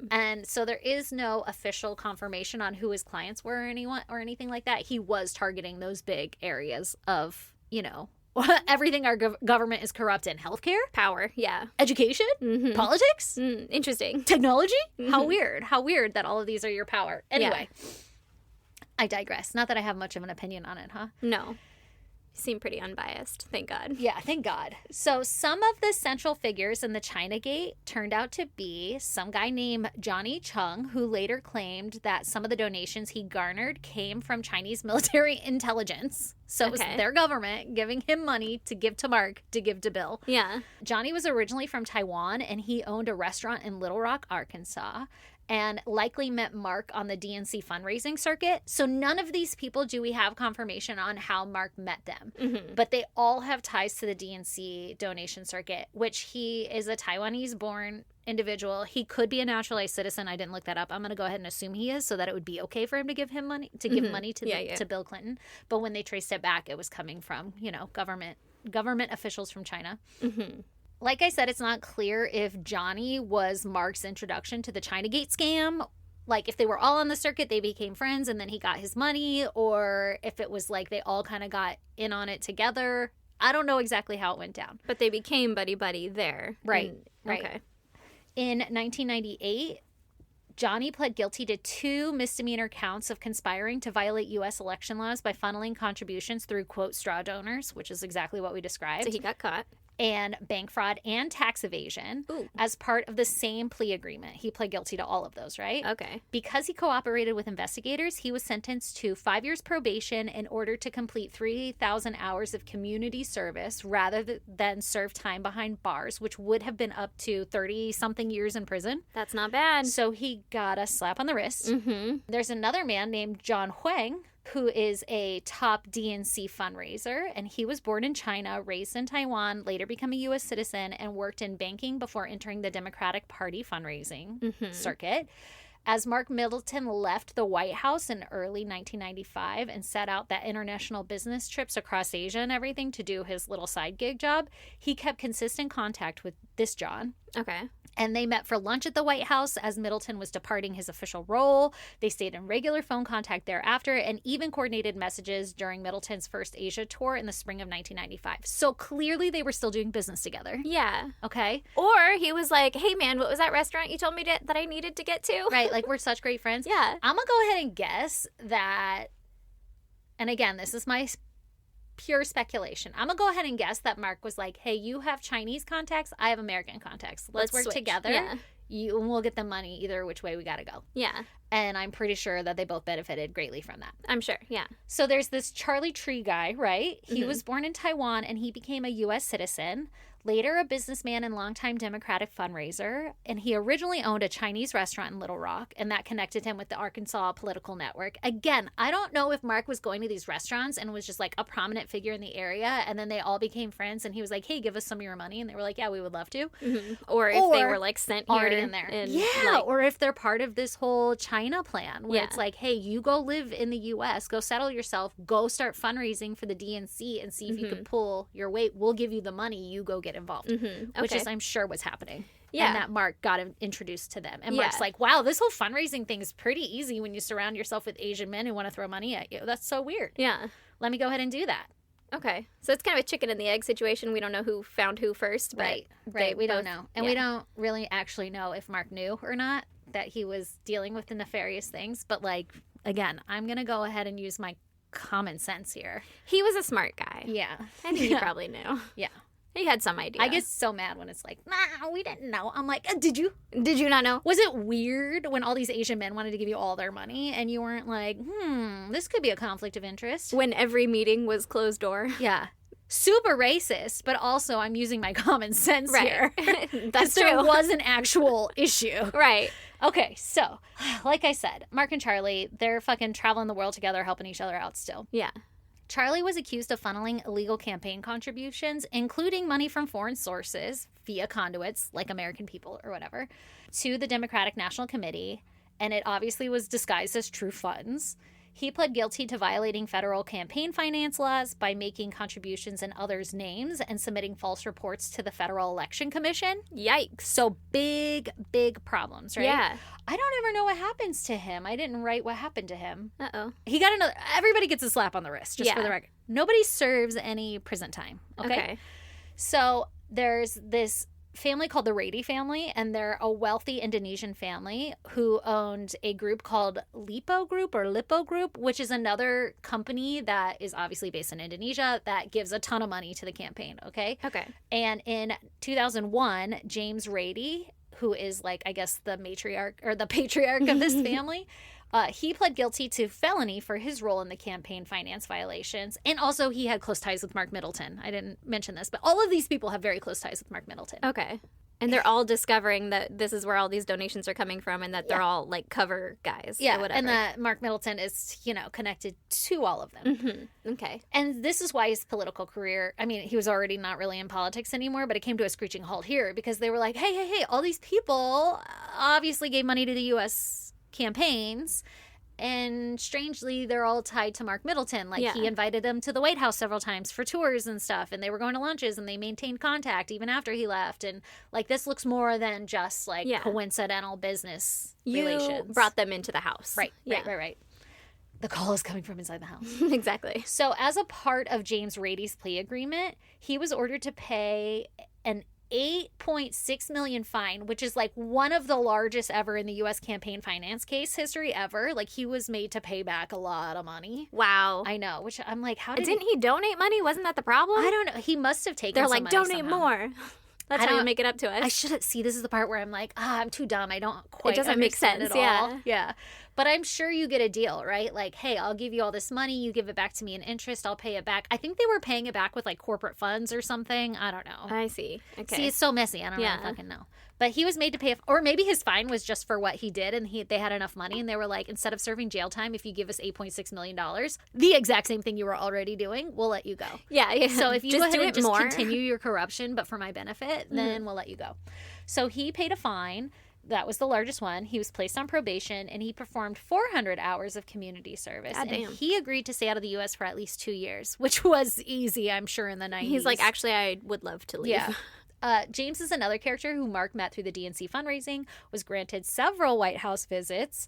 And so there is no official confirmation on who his clients were or anything like that. He was targeting those big areas of, everything our government is corrupt in. Healthcare? Power, Education? Politics? Interesting. Technology? How weird that all of these are your power. Anyway, I digress. Not that I have much of an opinion on it, huh? No. You seem pretty unbiased. Thank God. Yeah, thank God. So some of the central figures in the Chinagate turned out to be some guy named Johnny Chung, who later claimed that some of the donations he garnered came from Chinese military intelligence. So it was their government giving him money to give to Mark to give to Bill. Yeah. Johnny was originally from Taiwan, and he owned a restaurant in Little Rock, Arkansas, and likely met Mark on the DNC fundraising circuit. So none of these people do we have confirmation on how Mark met them. But they all have ties to the DNC donation circuit, which he is a Taiwanese-born individual. He could be a naturalized citizen. I didn't look that up. I'm going to go ahead and assume he is so that it would be okay for him to give him money, give money to Bill Clinton. But when they traced it back, it was coming from, government officials from China. Like I said, it's not clear if Johnny was Mark's introduction to the Chinagate scam. Like, if they were all on the circuit, they became friends, and then he got his money, or if it was like they all kind of got in on it together. I don't know exactly how it went down. But they became buddy-buddy there. Right. Okay. In 1998, Johnny pled guilty to 2 misdemeanor counts of conspiring to violate U.S. election laws by funneling contributions through, quote, straw donors, which is exactly what we described. So he got caught. And bank fraud and tax evasion as part of the same plea agreement. He pled guilty to all of those, right? Okay. Because he cooperated with investigators, he was sentenced to 5 years probation in order to complete 3,000 hours of community service rather than serve time behind bars, which would have been up to 30-something years in prison. That's not bad. So he got a slap on the wrist. There's another man named John Huang, who is a top DNC fundraiser, and he was born in China, raised in Taiwan, later became a U.S. citizen, and worked in banking before entering the Democratic Party fundraising circuit. As Mark Middleton left the White House in early 1995 and set out that international business trips across Asia and everything to do his little side gig job, he kept consistent contact with this John. Okay. And they met for lunch at the White House as Middleton was departing his official role. They stayed in regular phone contact thereafter and even coordinated messages during Middleton's first Asia tour in the spring of 1995. So clearly they were still doing business together. Yeah. Okay? Or he was like, hey, man, what was that restaurant you told me that I needed to get to? Right, like we're such great friends. Yeah. I'm going to go ahead and guess that, and again, this is my pure speculation. I'm going to go ahead and guess that Mark was like, hey, you have Chinese contacts, I have American contacts. Let's work switch. together. Yeah. And we'll get the money either which way we got to go. Yeah. And I'm pretty sure that they both benefited greatly from that. I'm sure. Yeah. So there's this Charlie Tree guy, right? He was born in Taiwan and he became a U.S. citizen. Later, a businessman and longtime Democratic fundraiser, and he originally owned a Chinese restaurant in Little Rock, and that connected him with the Arkansas political network. Again, I don't know if Mark was going to these restaurants and was just like a prominent figure in the area, and then they all became friends, and he was like, hey, give us some of your money, and they were like, yeah, we would love to. Or if they were like sent here. Already in there. And, yeah, or if they're part of this whole China plan where Yeah. it's like, hey, you go live in the U.S., go settle yourself, go start fundraising for the DNC and see if you can pull your weight. We'll give you the money, you go get involved. Which is, I'm sure, was happening. Yeah. And that Mark got introduced to them. And Yeah. Mark's like, wow, this whole fundraising thing is pretty easy when you surround yourself with Asian men who want to throw money at you. That's so weird. Yeah. Let me go ahead and do that. Okay. So it's kind of a chicken and the egg situation. We don't know who found who first. But Right. We don't both- know. And we don't really actually know if Mark knew or not that he was dealing with the nefarious things. But, like, again, I'm going to go ahead and use my common sense here. He was a smart guy. Yeah. I think he probably knew. Yeah. He had some idea. I get so mad when it's like, nah, we didn't know. I'm like, did you? Did you not know? Was it weird when all these Asian men wanted to give you all their money and you weren't like, this could be a conflict of interest? When every meeting was closed door. Yeah. Super racist, but also I'm using my common sense here. That's there true. was an actual issue. Right. Okay, so, like I said, Mark and Charlie, they're fucking traveling the world together, helping each other out still. Yeah. Charlie was accused of funneling illegal campaign contributions, including money from foreign sources via conduits, like American people or whatever, to the Democratic National Committee, and it obviously was disguised as true funds. He pled guilty to violating federal campaign finance laws by making contributions in others' names and submitting false reports to the Federal Election Commission. Yikes. So big, big problems, right? Yeah. I don't ever know what happens to him. I didn't write what happened to him. Uh-oh. He got another. Everybody gets a slap on the wrist, just for the record. Nobody serves any prison time. Okay. So there's this family called the Rady family, and they're a wealthy Indonesian family who owned a group called Lipo Group, which is another company that is obviously based in Indonesia that gives a ton of money to the campaign. Okay. And in 2001, James Rady, who is like, I guess, the matriarch or the patriarch of this family, he pled guilty to felony for his role in the campaign finance violations. And also he had close ties with Mark Middleton. I didn't mention this, but all of these people have very close ties with Mark Middleton. Okay. And they're all discovering that this is where all these donations are coming from and that they're all like cover guys. Yeah. Or whatever. And that Mark Middleton is, connected to all of them. Okay. And this is why his political career, I mean, he was already not really in politics anymore, but it came to a screeching halt here because they were like, hey, all these people obviously gave money to the U.S. campaigns, and strangely they're all tied to Mark Middleton. Like he invited them to the White House several times for tours and stuff, and they were going to lunches and they maintained contact even after he left. And like this looks more than just like coincidental business relations. You brought them into the house. Right. The call is coming from inside the house. Exactly. So as a part of James Rady's plea agreement, he was ordered to pay an $8.6 million fine, which is like one of the largest ever in the U.S. campaign finance case history ever. Like he was made to pay back a lot of money. Wow. I know, which I'm like, how didn't he donate money? Wasn't that the problem? I don't know. He must have taken They're some like, money donate somehow. more. That's how you make it up to us. I should see. This is the part where I'm like, I'm too dumb. I don't quite. It doesn't make sense. At all. Yeah. But I'm sure you get a deal, right? Like, hey, I'll give you all this money. You give it back to me in interest. I'll pay it back. I think they were paying it back with like corporate funds or something. I don't know. I see. Okay. See, it's so messy. I don't really fucking know. But he was made to pay, or maybe his fine was just for what he did, and they had enough money, and they were like, instead of serving jail time, if you give us $8.6 million, the exact same thing you were already doing, we'll let you go. Yeah. So if you just go ahead do and it just more. continue your corruption, but for my benefit, then we'll let you go. So he paid a fine. that was the largest one. He was placed on probation, and he performed 400 hours of community service. God and damn. he agreed to stay out of the U.S. for at least 2 years, which was easy, I'm sure, in the 90s. He's like, actually, I would love to leave. Yeah. James is another character who Mark met through the DNC fundraising, was granted several White House visits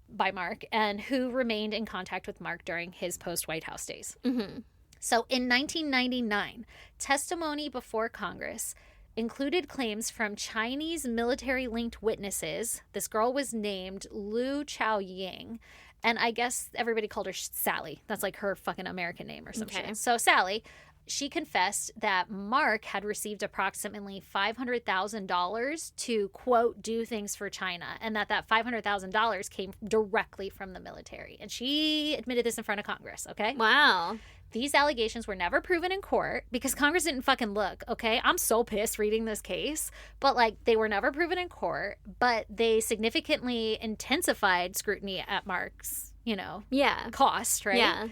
by Mark, and who remained in contact with Mark during his post-White House days. Mm-hmm. So in 1999, testimony before Congress included claims from Chinese military-linked witnesses. This girl was named Lu Chaoying, and I guess everybody called her Sally. That's like her fucking American name or some shit. So Sally, she confessed that Mark had received approximately $500,000 to, quote, do things for China, and that $500,000 came directly from the military. And she admitted this in front of Congress, okay? Wow. These allegations were never proven in court because Congress didn't fucking look, okay? I'm so pissed reading this case. But, like, they were never proven in court, but they significantly intensified scrutiny at Mark's, cost, right? Yeah.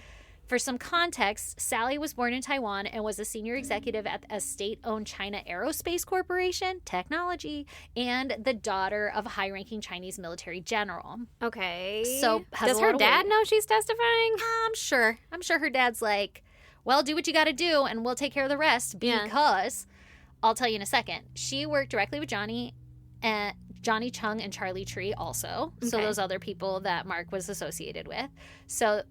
For some context, Sally was born in Taiwan and was a senior executive at a state-owned China Aerospace Corporation, technology, and the daughter of a high-ranking Chinese military general. Okay. So does her dad know she's testifying? I'm sure her dad's like, well, do what you got to do, and we'll take care of the rest. Because I'll tell you in a second. She worked directly with Johnny Chung and Charlie Tree also. Okay. So those other people that Mark was associated with. So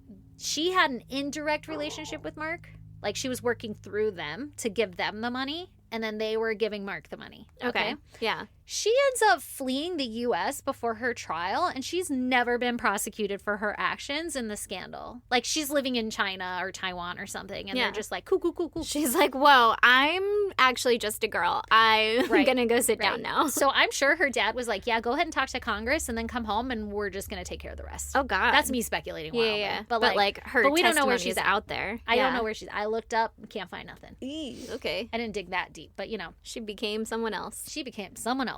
she had an indirect relationship with Mark. Like, she was working through them to give them the money, and then they were giving Mark the money. Okay. Yeah. She ends up fleeing the U.S. before her trial, and she's never been prosecuted for her actions in the scandal. Like, she's living in China or Taiwan or something, and they're just like, cool. She's like, whoa, I'm actually just a girl. I'm going to go sit down now. So I'm sure her dad was like, yeah, go ahead and talk to Congress and then come home, and we're just going to take care of the rest. Oh, God. That's me speculating wildly. Yeah. But her we don't know where she's out there. I don't know where she's I looked up, can't find nothing. Okay. I didn't dig that deep, but, She became someone else.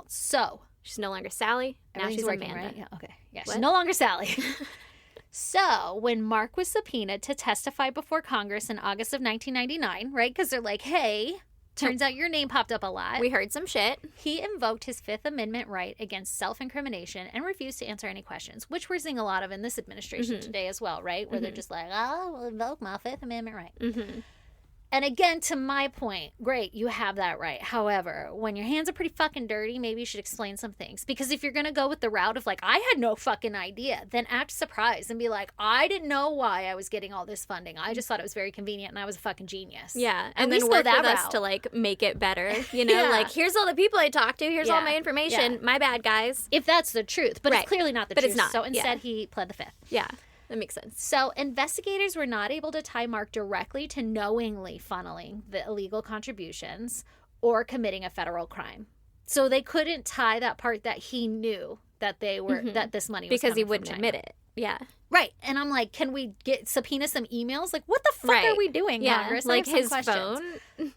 So she's no longer Sally. Now she's working, Amanda. right? Yeah, okay. Yeah, she's no longer Sally. So when Mark was subpoenaed to testify before Congress in August of 1999, right? Because they're like, hey, turns out your name popped up a lot. We heard some shit. He invoked his Fifth Amendment right against self-incrimination and refused to answer any questions, which we're seeing a lot of in this administration today as well, right? Where they're just like, I'll invoke my Fifth Amendment right. Mm-hmm. And again, to my point, great, you have that right. However, when your hands are pretty fucking dirty, maybe you should explain some things. Because if you're going to go with the route of like, I had no fucking idea, then act surprised and be like, I didn't know why I was getting all this funding. I just thought it was very convenient and I was a fucking genius. Yeah. And then work with us to like make it better. Like, here's all the people I talked to. Here's all my information. My bad, guys. If that's the truth. But it's clearly not the truth. It's not. So instead, he pled the Fifth. Yeah. That makes sense. So investigators were not able to tie Mark directly to knowingly funneling the illegal contributions or committing a federal crime. So they couldn't tie that part that he knew that they were that this money was because he coming wouldn't from admit it. Yeah. Right. And I'm like, can we subpoena some emails? Like, what the fuck are we doing, Congress? Like his phone.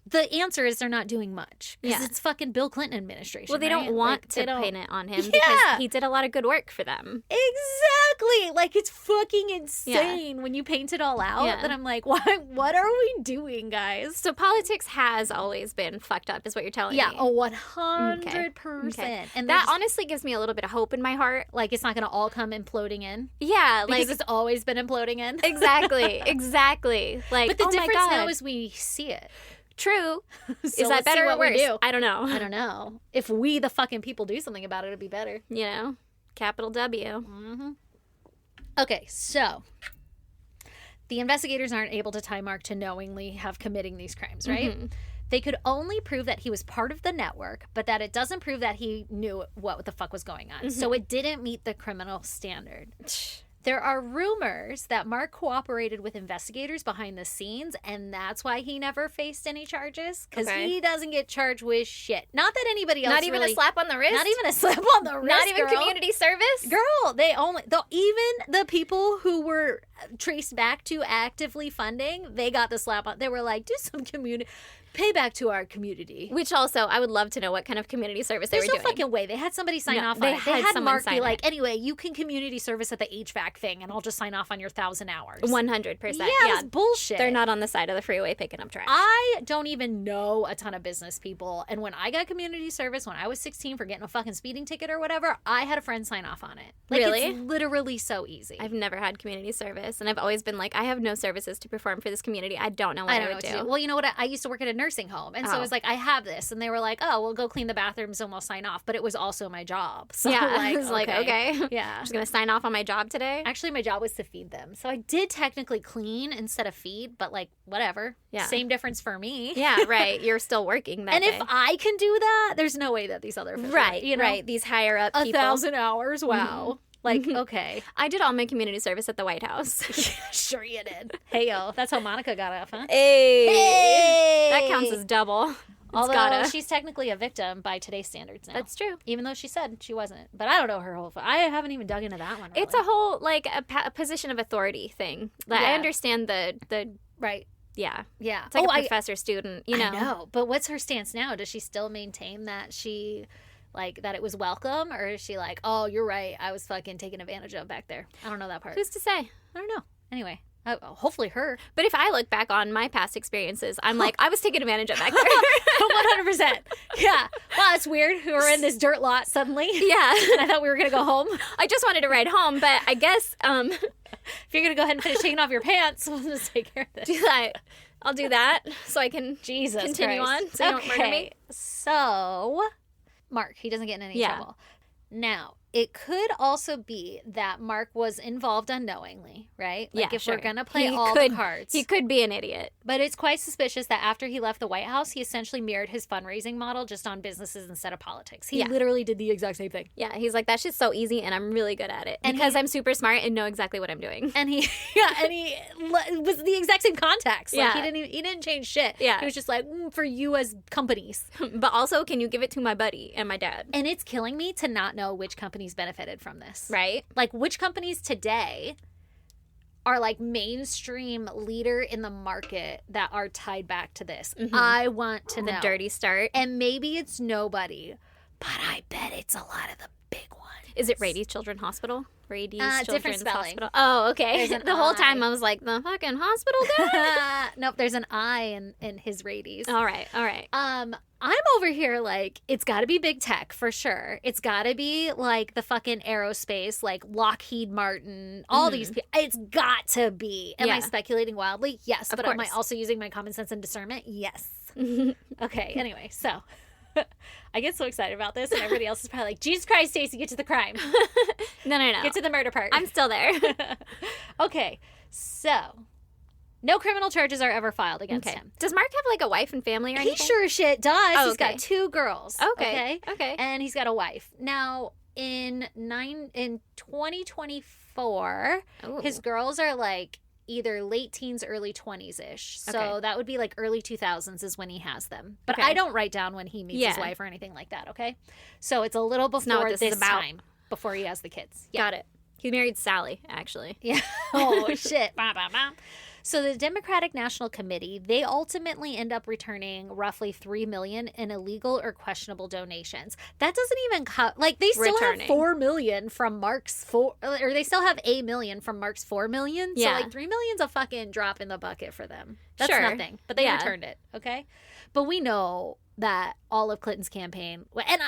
The answer is they're not doing much. Because it's fucking Bill Clinton administration. Well, they don't want to pin it on him because he did a lot of good work for them. Exactly. Like, it's fucking insane when you paint it all out. Then I'm like, what are we doing, guys? So politics has always been fucked up, is what you're telling me. Yeah, 100%. Okay. And that honestly gives me a little bit of hope in my heart. Like, it's not going to all come imploding in. Yeah. Because it's always been imploding in. Exactly. Like, but the difference now is we see it. True. So is that better or worse? I don't know. I don't know. If we, the fucking people, do something about it, it'd be better. Capital W. Mm-hmm. Okay, so the investigators aren't able to tie Mark to knowingly have committing these crimes, right? Mm-hmm. They could only prove that he was part of the network, but that it doesn't prove that he knew what the fuck was going on. Mm-hmm. So it didn't meet the criminal standard. There are rumors that Mark cooperated with investigators behind the scenes, and that's why he never faced any charges, because he doesn't get charged with shit. Not that anybody else Not even a slap on the wrist? Not even a slap on the wrist, Not even community service? Girl, even the people who were traced back to actively funding, they got the slap on. They were like, do some community. payback to our community. Which also, I would love to know what kind of community service they were doing. There's no fucking way. They had somebody sign off on they it. They had had Mark be someone like, sign it. anyway, you can community service at the HVAC thing, and I'll just sign off on your 1,000 hours. 100%. Yeah, that's bullshit. They're not on the side of the freeway picking up trash. I don't even know a ton of business people, and when I got community service when I was 16 for getting a fucking speeding ticket or whatever, I had a friend sign off on it. Like, Really? It's literally so easy. I've never had community service, and I've always been like, I have no services to perform for this community. I don't know what I don't know would what do. to do. Well, you know what? I used to work at a nursing home, and so I was like, I have this, and they were like, oh, we'll go clean the bathrooms and we'll sign off. But it was also my job. So Yeah, like, I was like, okay. Yeah. I'm just going to sign off on my job today. Actually, my job was to feed them. So I did technically clean instead of feed, but like, whatever. Yeah. Same difference for me. Yeah, right. You're still working that And day. if I can do that, there's no way that these other officials, Right, you know, right. These higher up people. 1,000 hours. Wow. Like, okay. I did all my community service at the White House. Sure you did. Hey, yo. That's how Monica got off, huh? Hey! That counts as double. Although she's technically a victim by today's standards now. That's true. Even though she said she wasn't. But I don't know her whole... I haven't even dug into that one. Really. It's a whole, like, a position of authority thing. Like, Yeah. I understand the Right. yeah. Yeah. It's like a professor-student, you know. I know. But what's her stance now? Does she still maintain that she... Like, that it was welcome? Or is she like, oh, you're right. I was fucking taken advantage of back there. I don't know that part. Who's to say? I don't know. Anyway. Hopefully her. But if I look back on my past experiences, I'm like, I was taken advantage of back there. 100%. Yeah. Wow, it's weird. We were in this dirt lot suddenly. Yeah. And I thought we were going to go home. I just wanted to ride home, but I guess if you're going to go ahead and finish taking off your pants, we'll just take care of this. do that. I'll do that so I can Jesus continue Christ. on so you don't murder me. So, Mark, he doesn't get in any trouble. Now, it could also be that Mark was involved unknowingly, right? Like, if we're going to play the cards. He could be an idiot. But it's quite suspicious that after he left the White House, he essentially mirrored his fundraising model just on businesses instead of politics. He literally did the exact same thing. Yeah, he's like, that shit's so easy and I'm really good at it. And because I'm super smart and know exactly what I'm doing. And he was the exact same contacts. Like, Yeah. he didn't change shit. Yeah. He was just like, for you as companies. But also, can you give it to my buddy and my dad? And it's killing me to not know which companies benefited from this. Right? Like, which companies today are like mainstream leader in the market that are tied back to this? I want to know. The dirty start. And maybe it's nobody, but I bet it's a lot of the big ones. Is it Rady's Children's Hospital? Rady's different Children's spelling. Hospital. Oh, okay. There's an The whole I. time I was like, the fucking hospital guy? Nope, there's an I in his Rady's. All right, all right. I'm over here like, it's got to be big tech for sure. It's got to be like the fucking aerospace, like Lockheed Martin, all these people. It's got to be. Am I Yeah. speculating wildly? Yes. Of But am I course. also using my common sense and discernment? Yes. Okay. Anyway, so I get so excited about this, and everybody else is probably like, Jesus Christ, Stacey, get to the crime. No. Get to the murder part. I'm still there. Okay. So, no criminal charges are ever filed against him. Does Mark have like a wife and family or He anything? sure as shit does. Oh, He's okay. got 2 girls. Okay. And he's got a wife. Now, in 2024, Ooh. his girls are like either late teens, early 20s-ish. So Okay. that would be like early 2000s is when he has them. But Okay. I don't write down when he meets his Yeah. wife or anything like that, okay? So it's a little not before what this this is about. time, before he has the kids. Yeah. Got it. He married Sally, actually. Yeah. Oh, shit. Bah, bah, bah. So the Democratic National Committee, they ultimately end up returning roughly $3 million in illegal or questionable donations. That doesn't even cut. Like, they still Returning. have $4 million from Mark's or they still have $1 million from Mark's $4 million. Yeah. So like $3 million's a fucking drop in the bucket for them. That's Sure. nothing. But they Yeah. returned it. Okay. But we know that all of Clinton's campaign, and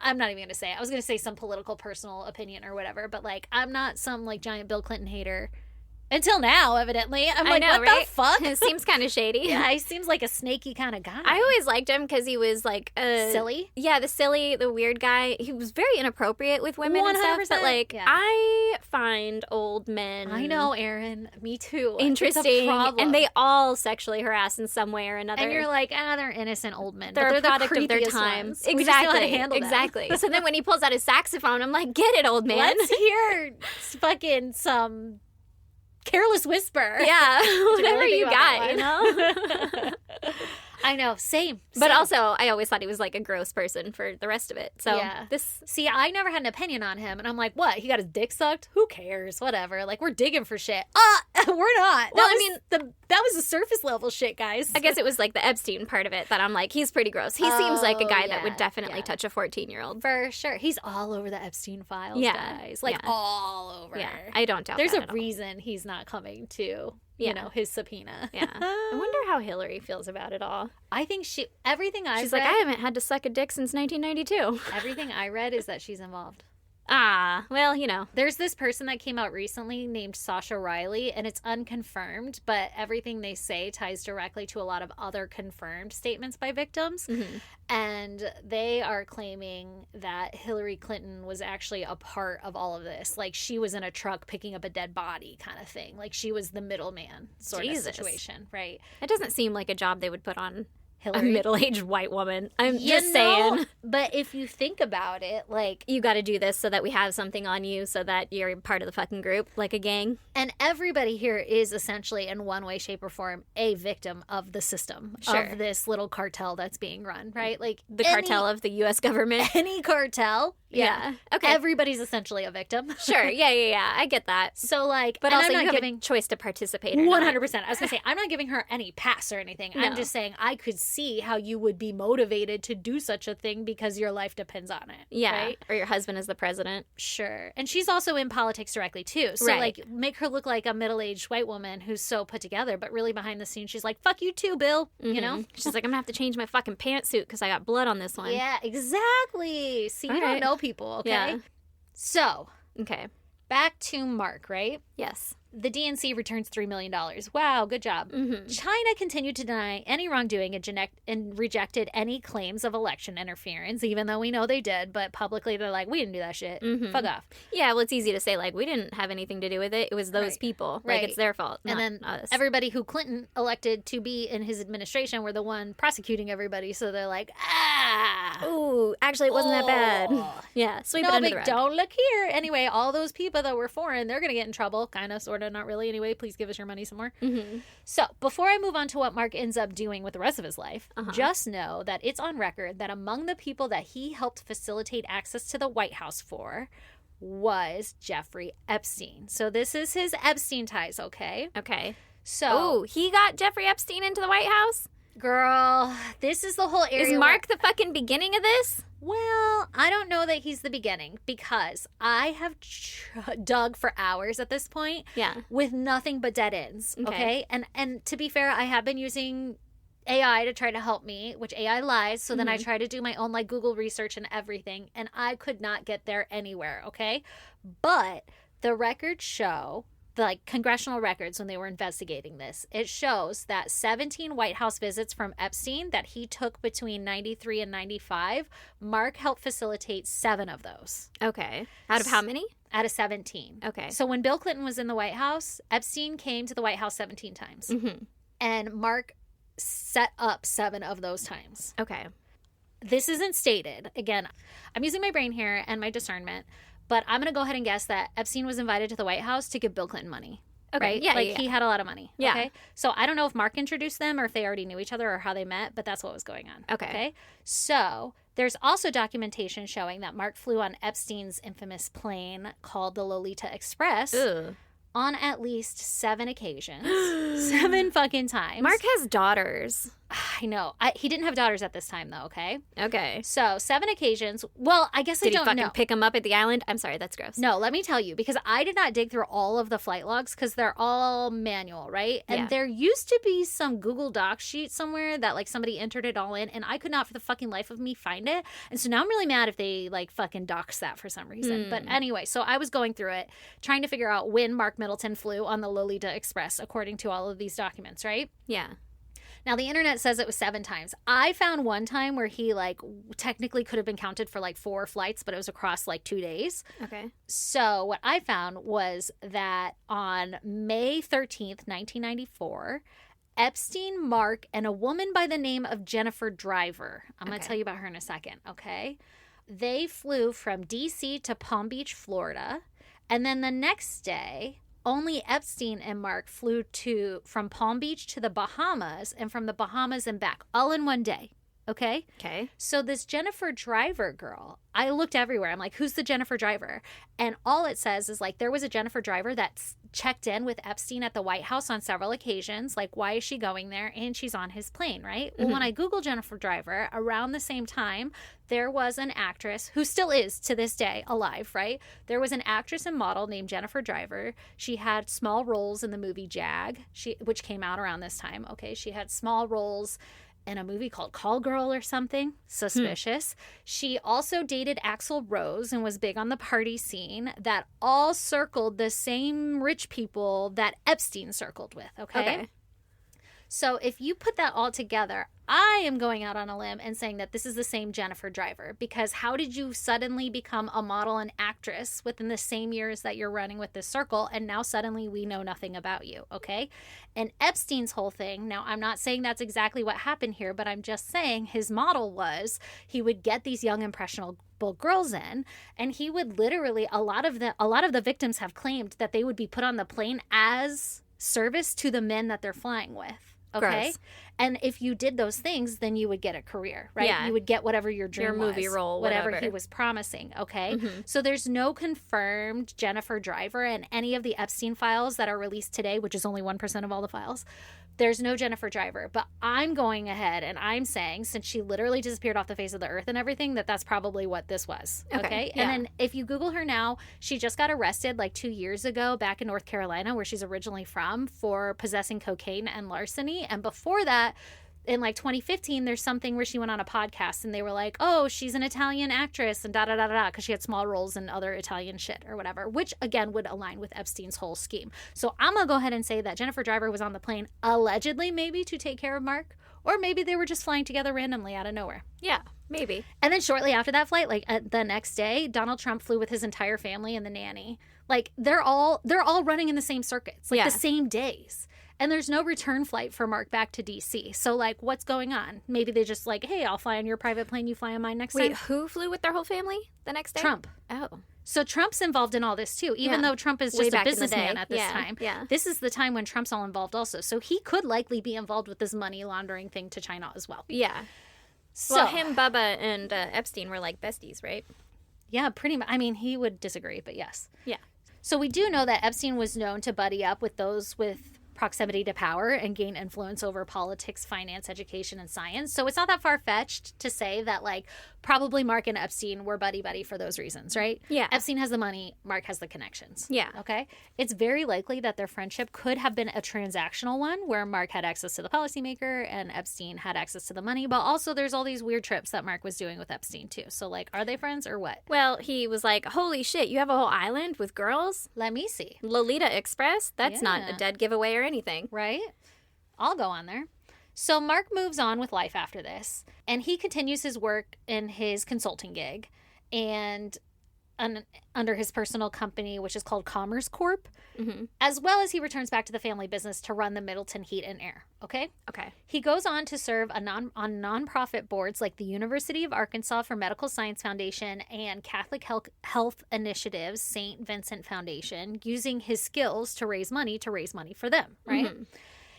I'm not even going to say it. I was going to say some political personal opinion or whatever, but like, I'm not some like giant Bill Clinton hater. Until now, evidently. I'm like, know, what right? the fuck? It seems kind of shady. Yeah, he seems like a snaky kind of guy. I always liked him because he was like Silly? Yeah, the weird guy. He was very inappropriate with women and stuff. 100%, But like, yeah. I find old men. I know, Aaron. Me too. It's a Interesting, problem. and they all sexually harass in some way or another. And you're like, they're innocent old men. They're but a they're product the of their creepiest time. ones. We just know how to Exactly. handle them. Exactly. So then when he pulls out his saxophone, I'm like, get it, old man. Let's hear fucking some Careless Whisper. Yeah, Did you whatever really you think about got, you that know. I know, same. But also, I always thought he was like a gross person for the rest of it. So See, I never had an opinion on him, and I'm like, what? He got his dick sucked? Who cares? Whatever. Like, we're digging for shit. We're not. Well, that was the surface level shit, guys. I guess it was like the Epstein part of it that I'm like, he's pretty gross. He seems like a guy that would definitely touch a 14-year-old. For sure. He's all over the Epstein files, guys. Like, all over. Yeah, I don't doubt There's that a reason he's not coming to, you know, his subpoena. Yeah. I wonder how Hillary feels about it all. I think everything I've read. She's like, I haven't had to suck a dick since 1992. Everything I read is that she's involved. Well, you know. There's this person that came out recently named Sasha Riley, and it's unconfirmed, but everything they say ties directly to a lot of other confirmed statements by victims. Mm-hmm. And they are claiming that Hillary Clinton was actually a part of all of this. Like, she was in a truck picking up a dead body kind of thing. Like, she was the middleman sort of situation, right? It doesn't seem like a job they would put on Hillary. A middle-aged white woman. I'm just saying. But if you think about it, like... You got to do this so that we have something on you so that you're part of the fucking group, like a gang. And everybody here is essentially, in one way, shape, or form, a victim of the system. Of this little cartel that's being run, right? Like the cartel of the U.S. government. Any cartel. Yeah. Okay. Everybody's essentially a victim. Sure. Yeah. I get that. So, like... But also, you have a choice to participate or 100%. not. I was going to say, I'm not giving her any pass or anything. No. I'm just saying I could see how you would be motivated to do such a thing because your life depends on it. Yeah. Right? Or your husband is the president. Sure. And she's also in politics directly, too. So, like, make her look like a middle-aged white woman who's so put together, but really behind the scenes, she's like, fuck you too, Bill. Mm-hmm. You know? She's like, I'm going to have to change my fucking pantsuit because I got blood on this one. Yeah, exactly. See, you don't know people, okay? Yeah. So. Okay. Back to Mark, right? Yes. The DNC returns $3 million. Wow, good job. Mm-hmm. China continued to deny any wrongdoing and rejected any claims of election interference, even though we know they did. But publicly, they're like, we didn't do that shit. Mm-hmm. Fuck off. Yeah, well, it's easy to say, like, we didn't have anything to do with it. It was those people. Like, it's their fault, and then us. Everybody who Clinton elected to be in his administration were the one prosecuting everybody. So they're like, ooh, actually, it wasn't that bad. Yeah, sweep it under the rug. Don't look here. Anyway, all those people that were foreign, they're going to get in trouble. Kind of, sort of, not really. Anyway, please give us your money some more. Mm-hmm. So before I move on to what Mark ends up doing with the rest of his life, just know that it's on record that among the people that he helped facilitate access to the White House for was Jeffrey Epstein. So this is his Epstein ties, okay? Okay. So he got Jeffrey Epstein into the White House? Girl, this is the whole area. Is Mark the fucking beginning of this? Well, I don't know that he's the beginning because I have dug for hours at this point with nothing but dead ends, okay? And to be fair, I have been using AI to try to help me, which AI lies, so then I try to do my own like Google research and everything, and I could not get there anywhere, okay? But the records show... like congressional records when they were investigating this, it shows that 17 White House visits from Epstein that he took between 93 and 95, Mark helped facilitate 7 of those. Okay. Out of how many? Out of 17. Okay. So when Bill Clinton was in the White House, Epstein came to the White House 17 times. Mm-hmm. And Mark set up 7 of those times. Okay. This isn't stated. Again, I'm using my brain here and my discernment. But I'm going to go ahead and guess that Epstein was invited to the White House to give Bill Clinton money. Okay. Right? Yeah, he had a lot of money. Yeah. Okay. So I don't know if Mark introduced them or if they already knew each other or how they met, but that's what was going on. Okay. So there's also documentation showing that Mark flew on Epstein's infamous plane called the Lolita Express. Ugh. On at least 7 occasions. 7 fucking times. Mark has daughters. I know. He didn't have daughters at this time, though, okay? Okay. So, 7 occasions. Well, I guess I don't know. Did he fucking pick him up at the island? I'm sorry, that's gross. No, let me tell you, because I did not dig through all of the flight logs because they're all manual, right? And there used to be some Google Docs sheet somewhere that, like, somebody entered it all in, and I could not for the fucking life of me find it. And so now I'm really mad if they, like, fucking doxed that for some reason. But anyway, so I was going through it, trying to figure out when Mark Middleton flew on the Lolita Express, according to all of these documents, right? Yeah. Now, the internet says it was 7 times. I found one time where he, like, technically could have been counted for, like, 4 flights, but it was across, like, 2 days. Okay. So what I found was that on May 13th, 1994, Epstein, Mark, and a woman by the name of Jennifer Driver, I'm going to tell you about her in a second, okay? They flew from D.C. to Palm Beach, Florida, and then the next day... only Epstein and Mark flew from Palm Beach to the Bahamas and from the Bahamas and back all in one day. Okay? Okay. So this Jennifer Driver girl, I looked everywhere. I'm like, who's the Jennifer Driver? And all it says is like, there was a Jennifer Driver that's checked in with Epstein at the White House on several occasions. Like, why is she going there? And she's on his plane, right? Well, when I Googled Jennifer Driver, around the same time, there was an actress who still is to this day alive, right? There was an actress and model named Jennifer Driver. She had small roles in the movie Jag, which came out around this time. Okay, she had small roles in a movie called Call Girl or something. Suspicious. She also dated Axl Rose and was big on the party scene that all circled the same rich people that Epstein circled with, okay? So if you put that all together, I am going out on a limb and saying that this is the same Jennifer Driver, because how did you suddenly become a model and actress within the same years that you're running with this circle, and now suddenly we know nothing about you, okay? And Epstein's whole thing, now I'm not saying that's exactly what happened here, but I'm just saying his model was he would get these young impressionable girls in, and he would literally, a lot of the victims have claimed that they would be put on the plane as service to the men that they're flying with. Okay. Gross. And if you did those things, then you would get a career, right? Yeah. You would get whatever your dream Your movie was, role, whatever whatever he was promising. Okay. So there's no confirmed Jennifer Driver in any of the Epstein files that are released today, which is only 1% of all the files. There's no Jennifer Driver, but I'm going ahead and I'm saying, since she literally disappeared off the face of the earth and everything, that's probably what this was. Okay. Yeah. And then if you Google her now, she just got arrested like 2 years ago back in North Carolina, where she's originally from, for possessing cocaine and larceny. And before that, in like 2015, there's something where she went on a podcast and they were like, oh, she's an Italian actress and da-da-da-da-da, because she had small roles in other Italian shit or whatever, which again would align with Epstein's whole scheme. So I'm going to go ahead and say that Jennifer Driver was on the plane allegedly maybe to take care of Mark, or maybe they were just flying together randomly out of nowhere. Yeah, maybe. And then shortly after that flight, like the next day, Donald Trump flew with his entire family and the nanny. Like they're all running in the same circuits, like the same days. And there's no return flight for Mark back to D.C. So, like, what's going on? Maybe they just like, hey, I'll fly on your private plane, you fly on mine next time. Wait, who flew with their whole family the next day? Trump. Oh. So Trump's involved in all this, too, even though Trump is just a businessman at this time. Yeah. This is the time when Trump's all involved also. So he could likely be involved with this money laundering thing to China as well. Yeah. So, well, him, Bubba, and Epstein were like besties, right? Yeah, pretty much. I mean, he would disagree, but yes. Yeah. So we do know that Epstein was known to buddy up with those with proximity to power and gain influence over politics, finance, education, and science. So it's not that far-fetched to say that, like, probably Mark and Epstein were buddy-buddy for those reasons, right? Yeah. Epstein has the money, Mark has the connections. Yeah. Okay? It's very likely that their friendship could have been a transactional one where Mark had access to the policymaker and Epstein had access to the money, but also there's all these weird trips that Mark was doing with Epstein, too. So, like, are they friends or what? Well, he was like, holy shit, you have a whole island with girls? Let me see. Lolita Express? That's not Yeah. a dead giveaway or anything. Right? I'll go on there. So Mark moves on with life after this, and he continues his work in his consulting gig and under his personal company, which is called Commerce Corp, as well as he returns back to the family business to run the Middleton Heat and Air. Okay? Okay. He goes on to serve on nonprofit boards like the University of Arkansas for Medical Science Foundation and Catholic Health Initiatives St. Vincent Foundation, using his skills to raise money for them, right?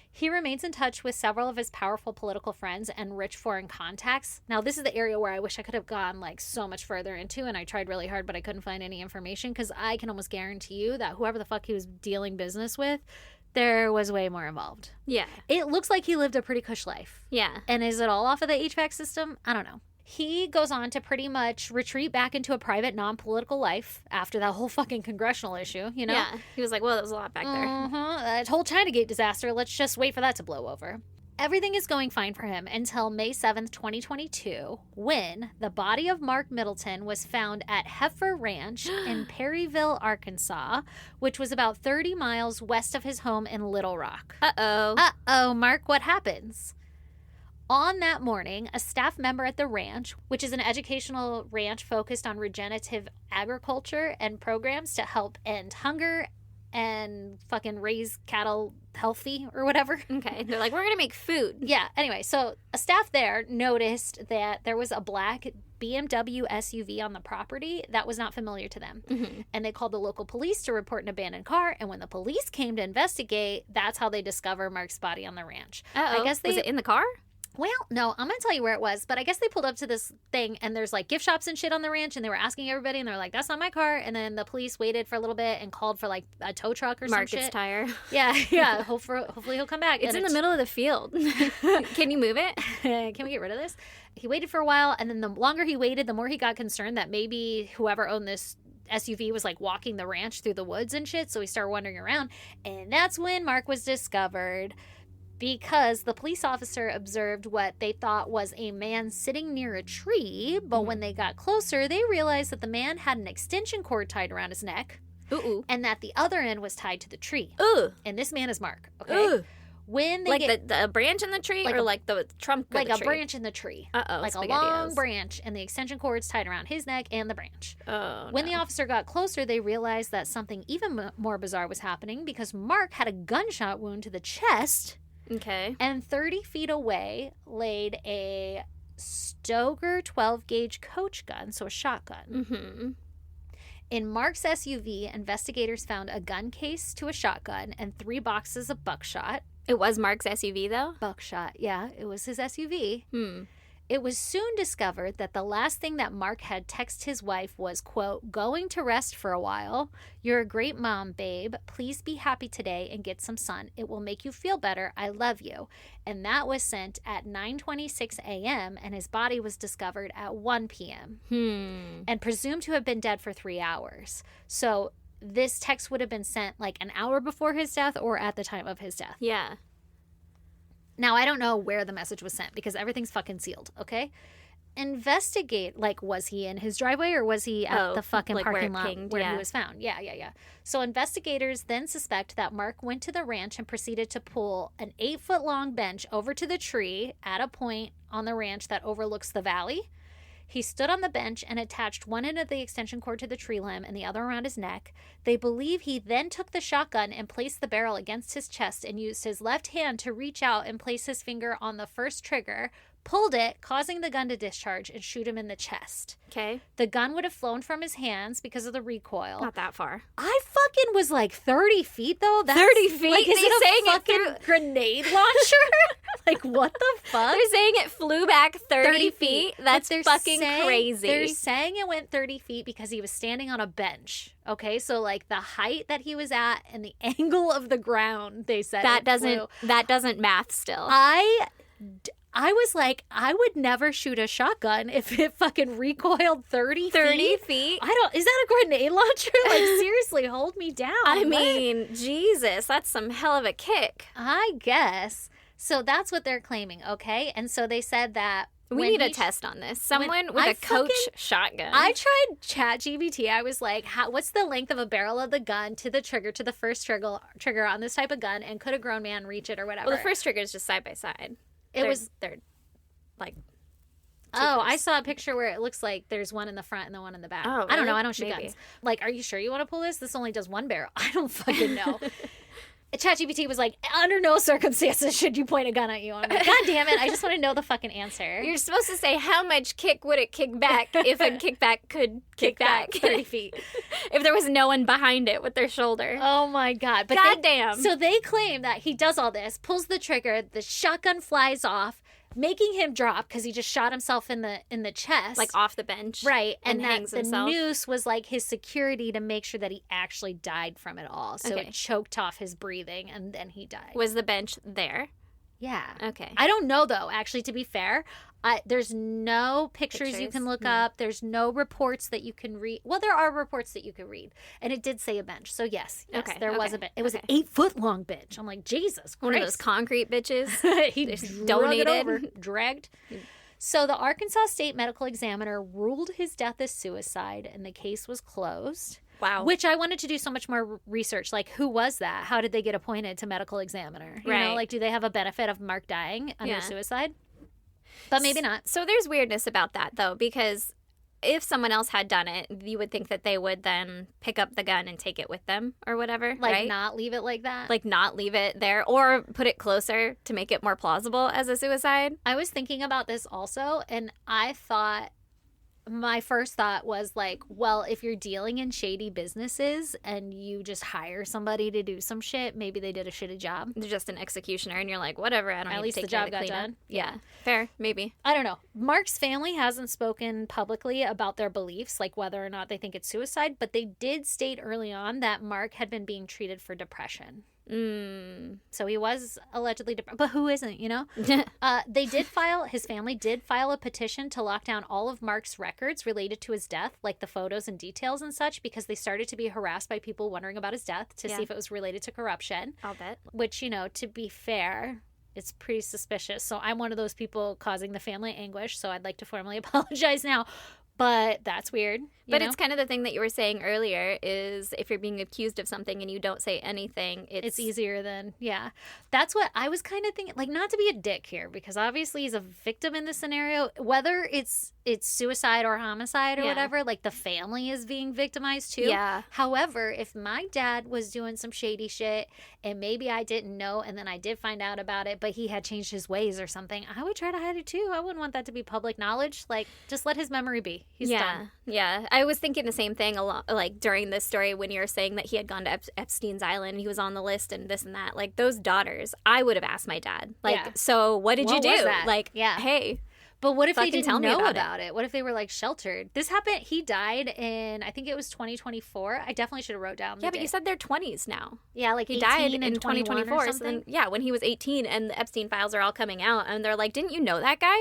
He remains in touch with several of his powerful political friends and rich foreign contacts. Now, this is the area where I wish I could have gone like so much further into, and I tried really hard, but I couldn't find any information, because I can almost guarantee you that whoever the fuck he was dealing business with, there was way more involved. Yeah. It looks like he lived a pretty cush life. Yeah. And is it all off of the HVAC system? I don't know. He goes on to pretty much retreat back into a private, non-political life after that whole fucking congressional issue, you know? Yeah. He was like, well, that was a lot back there. That whole Chinagate disaster, let's just wait for that to blow over. Everything is going fine for him until May 7th, 2022, when the body of Mark Middleton was found at Heifer Ranch in Perryville, Arkansas, which was about 30 miles west of his home in Little Rock. Uh-oh. Uh-oh, Mark, what happens? On that morning, a staff member at the ranch, which is an educational ranch focused on regenerative agriculture and programs to help end hunger and fucking raise cattle healthy or whatever. Okay. They're like, we're going to make food. Yeah. Anyway, so a staff there noticed that there was a black BMW SUV on the property that was not familiar to them. Mm-hmm. And they called the local police to report an abandoned car. And when the police came to investigate, that's how they discover Mark's body on the ranch. Uh-oh. I guess Was it in the car? Well, no, I'm going to tell you where it was, but I guess they pulled up to this thing and there's like gift shops and shit on the ranch and they were asking everybody and they're like, that's not my car. And then the police waited for a little bit and called for like a tow truck or some shit. Mark's tire. Yeah. Hopefully he'll come back. It's in the middle of the field. Can you move it? Can we get rid of this? He waited for a while and then the longer he waited, the more he got concerned that maybe whoever owned this SUV was like walking the ranch through the woods and shit. So he started wandering around and that's when Mark was discovered. Because the police officer observed what they thought was a man sitting near a tree, but when they got closer, they realized that the man had an extension cord tied around his neck, and that the other end was tied to the tree. Ooh. And this man is Mark. Okay. Ooh. When they like the branch in the tree, like or like the trunk of like the a tree? branch in the tree. Like a long branch, and the extension cord's tied around his neck and the branch. Oh, when the officer got closer, they realized that something even more bizarre was happening because Mark had a gunshot wound to the chest. Okay. And 30 feet away laid a Stoker 12-gauge coach gun, so a shotgun. Mm-hmm. In Mark's SUV, investigators found a gun case to a shotgun and 3 boxes of buckshot. It was Mark's SUV, though? Buckshot, yeah. It was his SUV. Hmm. It was soon discovered that the last thing that Mark had texted his wife was, quote, going to rest for a while. You're a great mom, babe. Please be happy today and get some sun. It will make you feel better. I love you. And that was sent at 9:26 a.m. and his body was discovered at 1 p.m. And presumed to have been dead for 3 hours. So this text would have been sent like an hour before his death or at the time of his death. Yeah. Now, I don't know where the message was sent because everything's fucking sealed, okay? Investigate, like, was he in his driveway or was he at the fucking like parking where lot pinged, where he was found? Yeah. So investigators then suspect that Mark went to the ranch and proceeded to pull an 8-foot-long bench over to the tree at a point on the ranch that overlooks the valley. He stood on the bench and attached one end of the extension cord to the tree limb and the other around his neck. They believe he then took the shotgun and placed the barrel against his chest and used his left hand to reach out and place his finger on the first trigger, pulled it, causing the gun to discharge and shoot him in the chest. Okay. The gun would have flown from his hands because of the recoil. Not that far. I fucking was like 30 feet, though. That's, 30 feet? Like, is They it saying a it fucking grenade launcher? Like, what the fuck? They're saying it flew back 30 feet? That's fucking crazy. They're saying it went 30 feet because he was standing on a bench. Okay, so like the height that he was at and the angle of the ground, they said that doesn't math still. I was like, I would never shoot a shotgun if it fucking recoiled 30 feet? Is that a grenade launcher? Like, seriously, hold me down. I mean, Jesus, that's some hell of a kick. I guess. So that's what they're claiming, okay? And so they said that we need a test on this. Someone with a coach shotgun. I tried ChatGPT. I was like, what's the length of a barrel of the gun to the trigger, to the first trigger on this type of gun, and could a grown man reach it or whatever? Well, the first trigger is just side by side. They're like... Oh, I saw a picture where it looks like there's one in the front and the one in the back. Oh, really? I don't know. I don't shoot guns. Like, are you sure you want to pull this? This only does one barrel. I don't fucking know. ChatGPT was like, under no circumstances should you point a gun at you. I'm like, God damn it. I just want to know the fucking answer. You're supposed to say, how much kick would it kick back if a kickback could kick back 30 feet. If there was no one behind it with their shoulder. Oh, my God. But goddamn. So they claim that he does all this, pulls the trigger, the shotgun flies off, making him drop because he just shot himself in the chest. Like off the bench. Right. And hangs the himself. noose was like his security to make sure that he actually died from it all. So it choked off his breathing and then he died. Was the bench there? Yeah. Okay. I don't know, though, actually, to be fair. There's no pictures you can look up. There's no reports that you can read. Well, there are reports that you can read. And it did say a bench. So, yes, there was a bench. It was an 8-foot-long bench. I'm like, Jesus Christ. One of those concrete bitches. He dragged. So the Arkansas State Medical Examiner ruled his death as suicide, and the case was closed. Wow. Which I wanted to do so much more research. Like, who was that? How did they get appointed to medical examiner? You know, like, do they have a benefit of Mark dying under suicide? But maybe not. So there's weirdness about that, though, because if someone else had done it, you would think that they would then pick up the gun and take it with them or whatever, Like, right? not leave it like that? Like, not leave it there or put it closer to make it more plausible as a suicide. I was thinking about this also, and I thought, my first thought was like, well, if you're dealing in shady businesses and you just hire somebody to do some shit, maybe they did a shitty job. They're just an executioner, and you're like, whatever, I don't At need least to the take care job to got clean done. it. Yeah, fair, maybe. I don't know. Mark's family hasn't spoken publicly about their beliefs, like whether or not they think it's suicide, but they did state early on that Mark had been being treated for depression. So he was allegedly depressed, but who isn't, you know? His family did file a petition to lock down all of Mark's records related to his death, like the photos and details and such, because they started to be harassed by people wondering about his death to see if it was related to corruption. I'll bet. Which, you know, to be fair, it's pretty suspicious. So I'm one of those people causing the family anguish, so I'd like to formally apologize now. But that's weird. But it's kind of the thing that you were saying earlier is if you're being accused of something and you don't say anything, it's easier than, yeah. That's what I was kind of thinking, like, not to be a dick here, because obviously he's a victim in this scenario. Whether it's suicide or homicide or whatever, like, the family is being victimized too. Yeah. However, if my dad was doing some shady shit and maybe I didn't know and then I did find out about it, but he had changed his ways or something, I would try to hide it too. I wouldn't want that to be public knowledge. Like, just let his memory be. He's done. Yeah. I was thinking the same thing a lot, like during this story when you were saying that he had gone to Epstein's Island, he was on the list and this and that. Like, those daughters, I would have asked my dad, like, so what did you do? Like, hey. But what if they Fucking tell didn't me know about about it? What if they were, like, sheltered? This happened, he died in, I think it was 2024. I definitely should have wrote down the Yeah, but date. you said they're 20s now. Yeah, like He 18 died in and 2024. So then, yeah, when he was 18 and the Epstein files are all coming out and they're like, didn't you know that guy?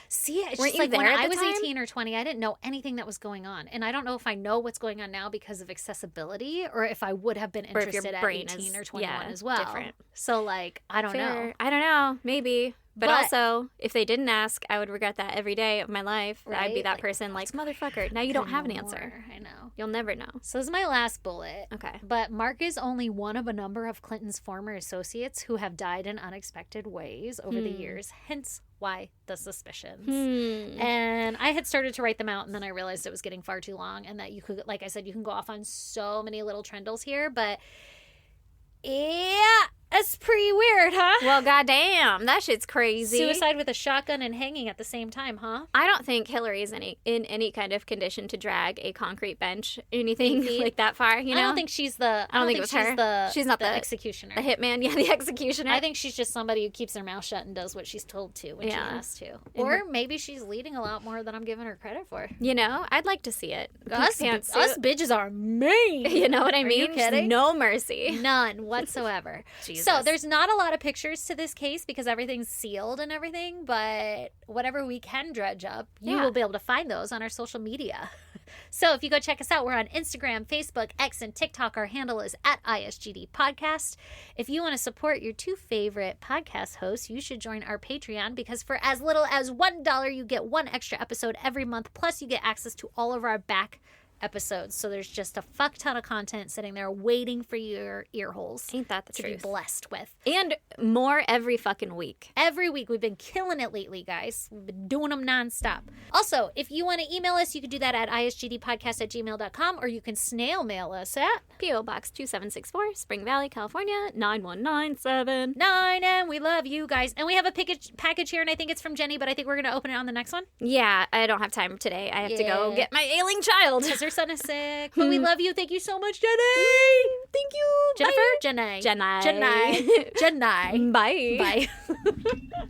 See, it's Weren't just you like when there at I the was time? 18 or 20, I didn't know anything that was going on. And I don't know if I know what's going on now because of accessibility or if I would have been Or if your interested at brain 18 is, or 21 yeah, as well. different. So, like, I don't know. I don't know. Maybe. But But- also, if they didn't ask, I would regret that every day of my life. I'd be Right? that Like, person like, motherfucker, now you don't have an No answer. more. I know. You'll never know. So this is my last bullet. Okay. But Mark is only one of a number of Clinton's former associates who have died in unexpected ways over the years, hence why the suspicions. And I had started to write them out, and then I realized it was getting far too long, and that you could, like I said, you can go off on so many little trendles here, but yeah, that's pretty weird, huh? Well, goddamn, that shit's crazy. Suicide with a shotgun and hanging at the same time, huh? I don't think Hillary is in any kind of condition to drag a concrete bench, anything like that far. You know, I don't think she's the. I don't think it was her. She's not the executioner. the hitman. Yeah, the executioner. I think she's just somebody who keeps her mouth shut and does what she's told to when she has to. Or maybe she's leading a lot more than I'm giving her credit for. You know, I'd like to see it. Us Pantsuit. bitches are mean. You know what I Are mean? you kidding? No mercy. None whatsoever. Jesus. So there's not a lot of pictures to this case because everything's sealed and everything, but whatever we can dredge up, you will be able to find those on our social media. So if you go check us out, we're on Instagram, Facebook, X, and TikTok. Our handle is at ISGD Podcast. If you want to support your two favorite podcast hosts, you should join our Patreon because for as little as $1, you get one extra episode every month. Plus, you get access to all of our back episodes. So there's just a fuck ton of content sitting there waiting for your ear holes. Ain't that the to truth? be blessed with. And more every fucking week. Every week. We've been killing it lately, guys. We've been doing them nonstop. Also, if you want to email us, you can do that at isgdpodcast@gmail.com or you can snail mail us at P.O. Box 2764, Spring Valley, California, 91979. 9. And we love you guys. And we have a package here, and I think it's from Jenny, but I think we're going to open it on the next one. Yeah, I don't have time today. I have to go get my ailing child. Because her son is sick. But we love you. Thank you so much, Jenny. Thank you. Jennifer? Bye. Jenny. Jenny. Jenny. Jenny. Bye. Bye.